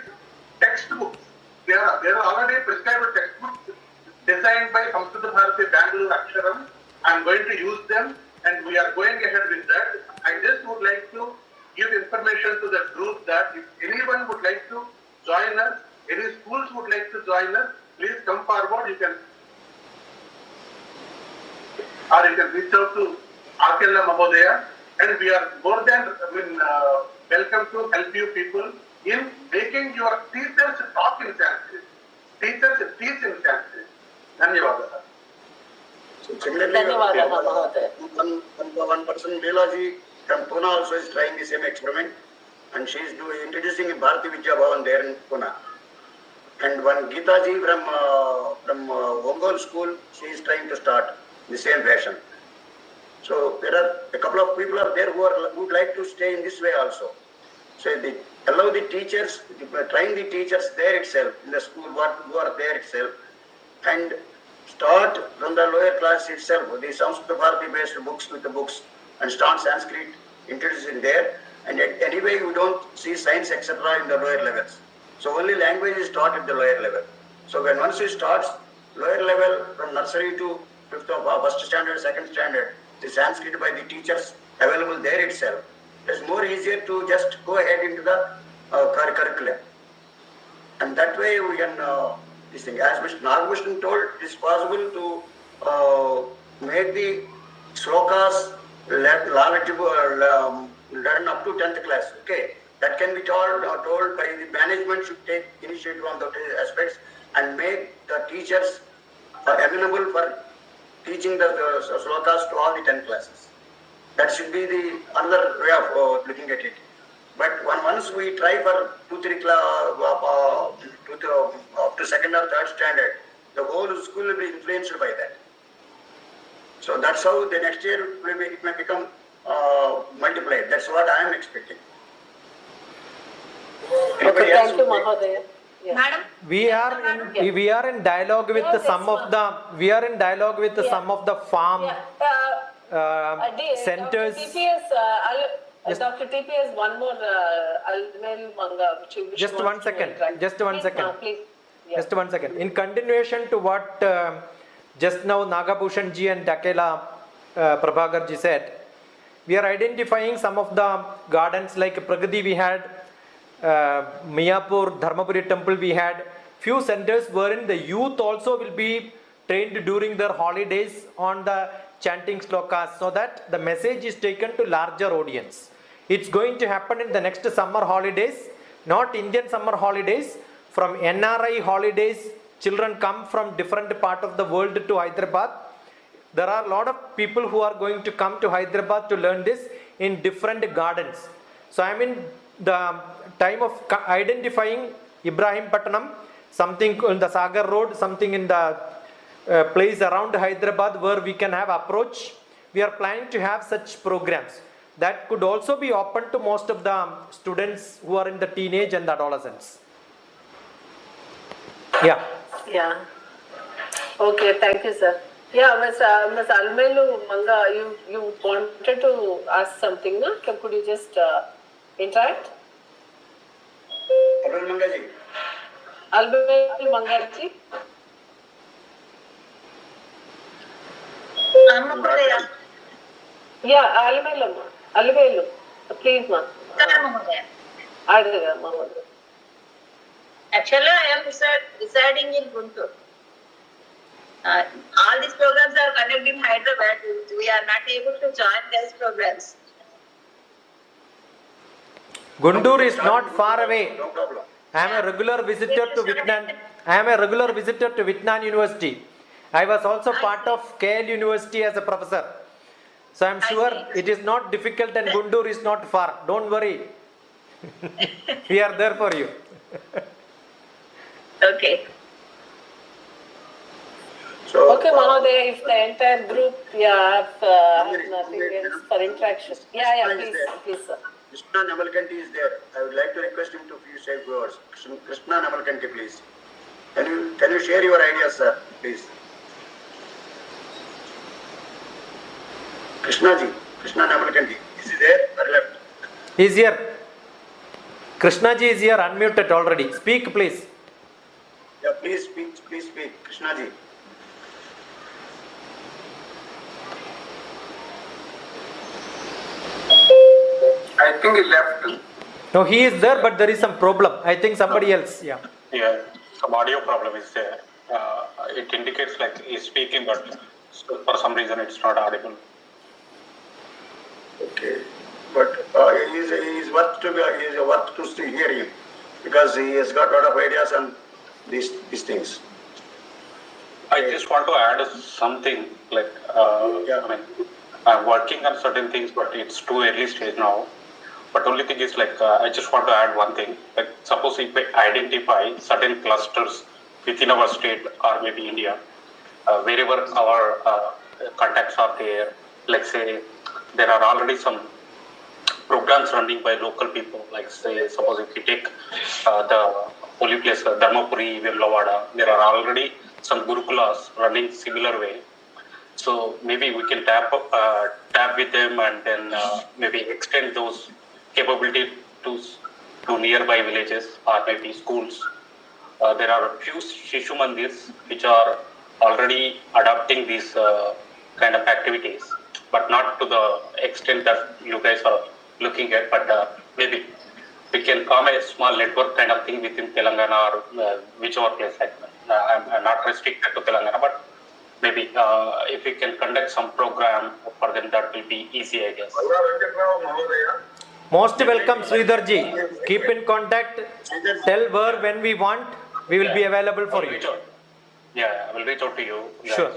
F: textbooks. There are already prescribed textbooks designed by Samskrita Bharati Bangalore Aksharam. I am going to use them, and we are going ahead with that. I just would like to give information to the group that if anyone would like to join us, any schools would like to join us, please come forward. You can reach out to Akella Mahodaya, and we are more than welcome to help you people in making your teachers talk in Sanskrit. Teachers teach in Sanskrit. Dhanyawad.
C: So similarly,
A: ధన్యవాదాలు మహోదయ.
C: one person, Leelaji from Pune also is trying the same experiment, and she is introducing Bharati Vidya Bhavan there in Pune. And one Geeta ji from Ongole school, she is trying to start the same fashion. So there are a couple of people are there who would like to stay in this way also. So they allow the teachers, train the teachers there itself in the school, who are there itself, and start from the lower class itself, the Sanskrit Bharati based books with the books, and start Sanskrit introducing there. And anyway, you don't see science etc. in the lower levels. So only language is taught at the lower level. So when once you start lower level from nursery to first standard, second standard, the Sanskrit by the teachers available there itself, it's more easier to just go ahead into the curriculum. And that way we can, this thing, as Mr. Nagabhushan told, it is possible to make the slokas knowledgeable, learn up to 10th class. Okay, that can be told by the management should take initiative on those aspects and make the teachers amenable for teaching the slokas to all the 10 classes. That should be the other way of looking at it. But once we try for 2-3 class up to second or third standard, the whole school will be influenced by that. So that's how the next year it may become multiplied. That's what I am expecting.
A: Okay, thank you, Mahodaya. Yeah.
B: Madam,
D: We are in dialogue with some of the some of the farm centers.
A: Dr. TPS, one more Almel Manga.
D: Just one second. Just one second.
A: Please. Yeah.
D: Just one second. In continuation to what just now Nagabhushan ji and Takela Prabhakar ji said, we are identifying some of the gardens like Pragati we had, Miyapur, Dharmapuri temple we had, few centers wherein the youth also will be trained during their holidays on the chanting slokas so that the message is taken to larger audience. It's going to happen in the next summer holidays, not Indian summer holidays. From NRI holidays, children come from different part of the world to Hyderabad. There are a lot of people who are going to come to Hyderabad to learn this in different gardens. So I am in the time of identifying Ibrahim Pattanam, something in the Sagar Road, something in the place around Hyderabad where we can have approach. We are planning to have such programs that could also be open to most of the students who are in the teenage and the adolescents. Yeah.
A: Yeah. Okay, thank you, sir. Yeah, Ms. Almelu Manga, you wanted to ask something, no? Could you just interact?
C: Almel Mangaji.
A: Almelu Mangaji. Yeah, Almelu, please, ma.
J: Actually, I am residing in Guntur. All these programs are conducted in Hyderabad. We are not able to join these programs.
D: Guntur is not far away.
C: No problem.
D: I am a regular visitor to Vitnan University. I was also part of KL University as a professor. So I am sure it is not difficult and Guntur is not far. Don't worry. We are there for you.
J: Okay.
C: So,
A: Okay, Mahodaya, if the entire group, have nothing else for interaction. Yeah, please, sir.
C: Krishna Namalkanti is there. I would like to request him to say few words. Krishna Namalkanti, please. Can you share your ideas, sir, please? Krishna Namalkanti, is he there or left?
D: He is here. Krishna ji is here, unmuted already. Speak, please.
C: Yeah, please speak, Krishna ji.
F: I think he left.
E: No, he is there, but there is some problem. I think somebody else. Yeah.
K: Yeah, some audio problem is there. It indicates like he's speaking, but for some reason it's not audible.
C: Okay, but he is worth to hear him because he has got a lot of ideas on these things.
K: I just want to add something like, I mean, I'm working on certain things, but it's too early stage now. But only thing is like, I just want to add one thing. Like, suppose if we identify certain clusters within our state or maybe India, wherever our contacts are there, like say, there are already some programs running by local people. Like say, suppose if you take the holy place, Dharmapuri, Vemlavada, there are already some gurukulas running similar way. So maybe we can tap with them and then maybe extend those capability to nearby villages or maybe schools. There are a few Shishu Mandirs which are already adopting these kind of activities, but not to the extent that you guys are looking at. But maybe we can form a small network kind of thing within Telangana or whichever place. I'm not restricted to Telangana, but maybe if we can conduct some program for them, that will be easy, I guess.
D: Most welcome, Sridharji. Keep in contact. Tell where, when we want, we will be available for you.
K: Yeah, I will reach out to you.
D: Sure.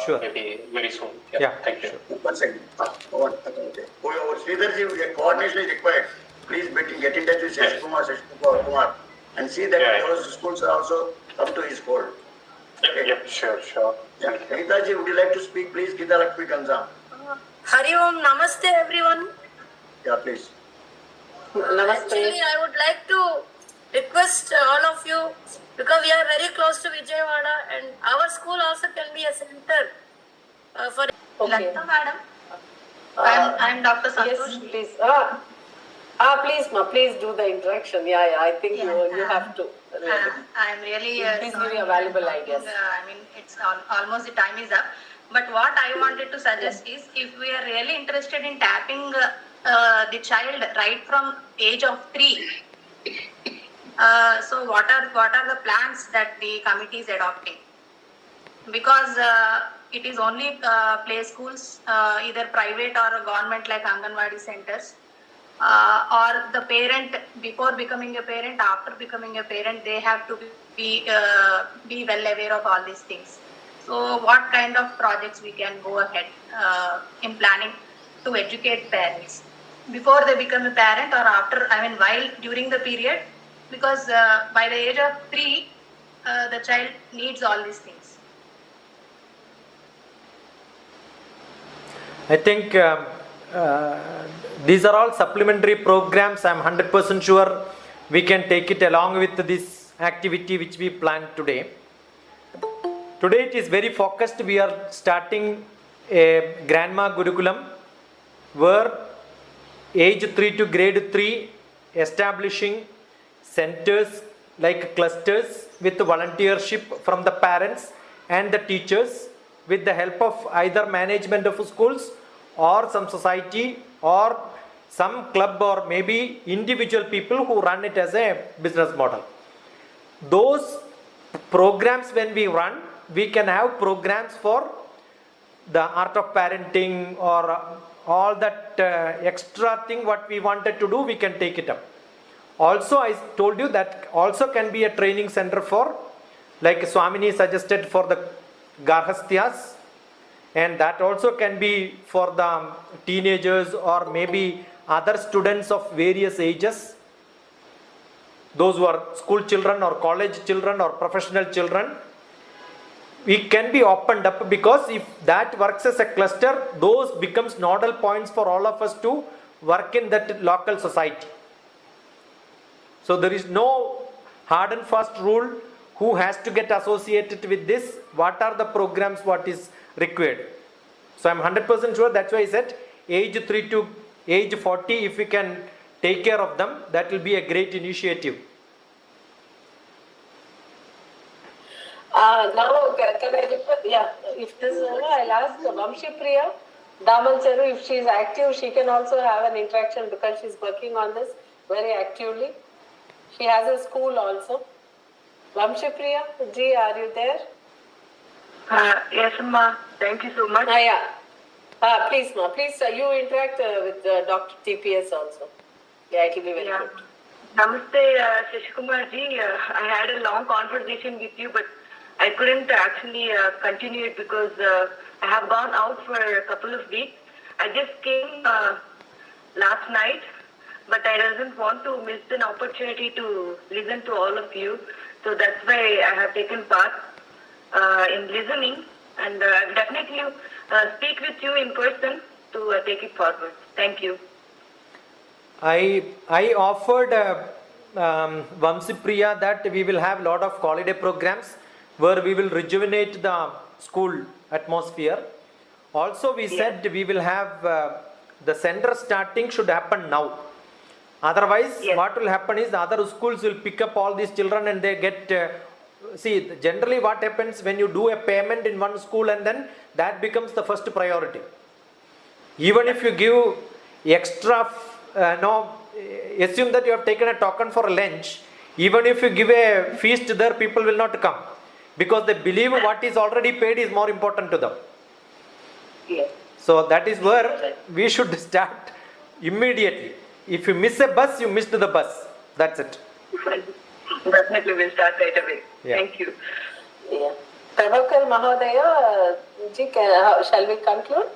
D: Sure.
K: Maybe very soon.
D: Yeah.
K: Thank you.
D: Sure.
C: 1 second. Our Sridharji, coordination is required. Please get in touch with Shashi Kumar, and see that those schools are also come to his fold. Okay.
K: Yep, sure.
C: Yeah. Sridharji, would you like to speak, please? Gita Lakshmi Ganjam.
J: Hari Om, Namaste everyone.
C: Yeah, please.
A: Namaste.
J: Actually, I would like to request all of you, because we are very close to Vijayawada and our school also can be a center for
A: Okay.
J: Lata madam. I'm Dr. Santosh.
A: Yes, please. Please, ma, please do the introduction. Yeah, I think you have to. Really.
J: I'm really
A: Please give your valuable ideas.
J: I mean, it's almost the time is up. But what I wanted to suggest is, if we are really interested in tapping the child right from age of 3, so what are the plans that the committee is adopting? Because it is only play schools, either private or government like Anganwadi centers, or the parent before becoming a parent, after becoming a parent, they have to be well aware of all these things. So what kind of projects we can go ahead in planning to educate parents before they become a parent or after, I mean while during the period, because by the age of 3 the child needs all these things.
D: I think these are all supplementary programs. I'm 100% sure we can take it along with this activity which we planned today. Today it is very focused. We are starting a Grandma Gurukulam where age 3 to grade 3, establishing centers like clusters with volunteership from the parents and the teachers, with the help of either management of schools or some society or some club or maybe individual people who run it as a business model. Those programs, when we run, we can have programs for the art of parenting or all that extra thing what we wanted to do, we can take it up. Also, I told you that also can be a training center for, like Swamini suggested, for the Garhasthyas, and that also can be for the teenagers or maybe other students of various ages, those who are school children or college children or professional children. We can be opened up, because if that works as a cluster, those becomes nodal points for all of us to work in that local society. So there is no hard and fast rule who has to get associated with this, what are the programs, what is required. So I'm 100% sure, that's why I said age 3 to age 40, if we can take care of them, that will be a great initiative.
A: Now, can I request, if this is over, I'll ask Vamshi Priya Daman Cheru, if she is active, she can also have an interaction, because she's working on this very actively. She has a school also. Vamshi Priya ji, are you there?
L: Yes, ma. Thank you so much.
A: Please, ma. Please, you interact with Dr. TPS also. Yeah, it will be very good.
L: Namaste, Shashi Kumar ji. I had a long conversation with you, but I couldn't actually continue it because I have gone out for a couple of weeks. I just came last night, but I doesn't want to miss an opportunity to listen to all of you. So that's why I have taken part in listening, and I'll definitely speak with you in person to take it forward. Thank you.
D: I offered Vamsipriya that we will have lot of holiday programs where we will rejuvenate the school atmosphere. Also, we said we will have the center starting should happen now. Otherwise, what will happen is the other schools will pick up all these children and they get. See, generally what happens when you do a payment in one school and then that becomes the first priority. Even if you give extra, assume that you have taken a token for lunch, even if you give a feast there, people will not come because they believe what is already paid is more important to them.
A: Yes.
D: So that is where we should start immediately. If you miss a bus, you missed the bus. That's it.
L: Definitely will start right away.
D: Yeah.
L: Thank you.
A: Yeah. Prabhakar Mahodaya, shall we conclude?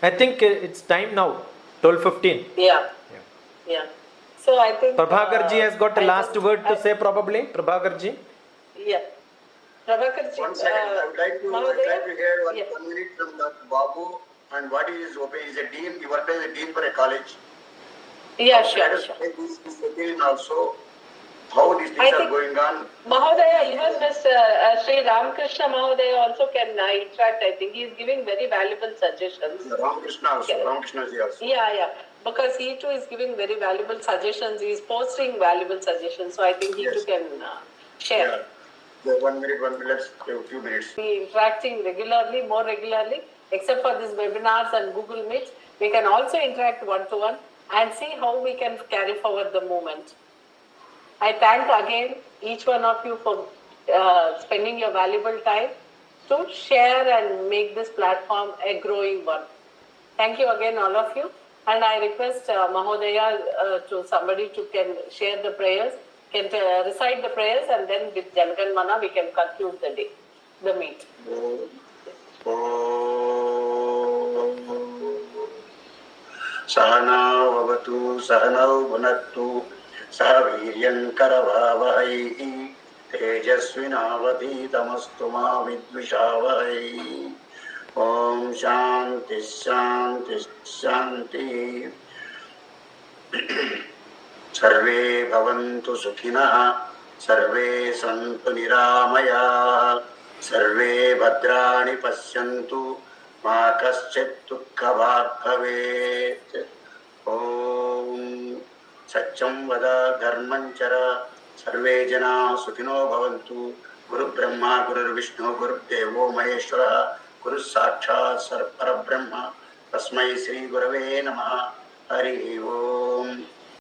D: I think it's time now, 12:15.
A: Yeah. So I think
D: Prabhakar ji has got a last word to say probably. Prabhakar ji.
A: Yeah. Prabhakar ji.
C: One second, I would like to hear one minute from Dr. Babu and what is his opinion. He is a dean, he worked as a dean for a college.
A: Yeah, sure.
C: This opinion also, how these things are going on.
A: Mahodaya, even Mr. Sri Ramakrishna Mahodaya also can interact. I think he is giving very valuable suggestions.
C: Ramakrishna also, Ramakrishna ji also.
A: Yeah. Because he too is giving very valuable suggestions. He is posting valuable suggestions. So I think he too can share.
C: Yeah. 1 minute, let's take a few minutes.
A: We interacting regularly, more regularly, except for these webinars and Google Meets. We can also interact one-to-one and see how we can carry forward the movement. I thank again each one of you for spending your valuable time to share and make this platform a growing one. Thank you again, all of you. And I request Mahodaya to somebody to can share the prayers, can recite the prayers, and then with Janagan Mana we can conclude the day, the meet.
C: Sahana vavatu sahanau bhunattu sahaviryan karavavahai tejasvinavadhitamastu ma vidvishavahai. Om Shanti Shanti Shanti. Sarve bhavantu sukhinah, sarve santu niramaya, sarve bhadrani paschyantu, ma kaschit dukkhabhat bhavet. Om Satyam vada dharman chara, sarve jana sukhino bhavantu. Guru Brahma, Guru Vishnu, Guru Devo Maheshwara, Guru Sakshat Parabrahma, Tasmai Sri Gurave Namaha. Hari Om.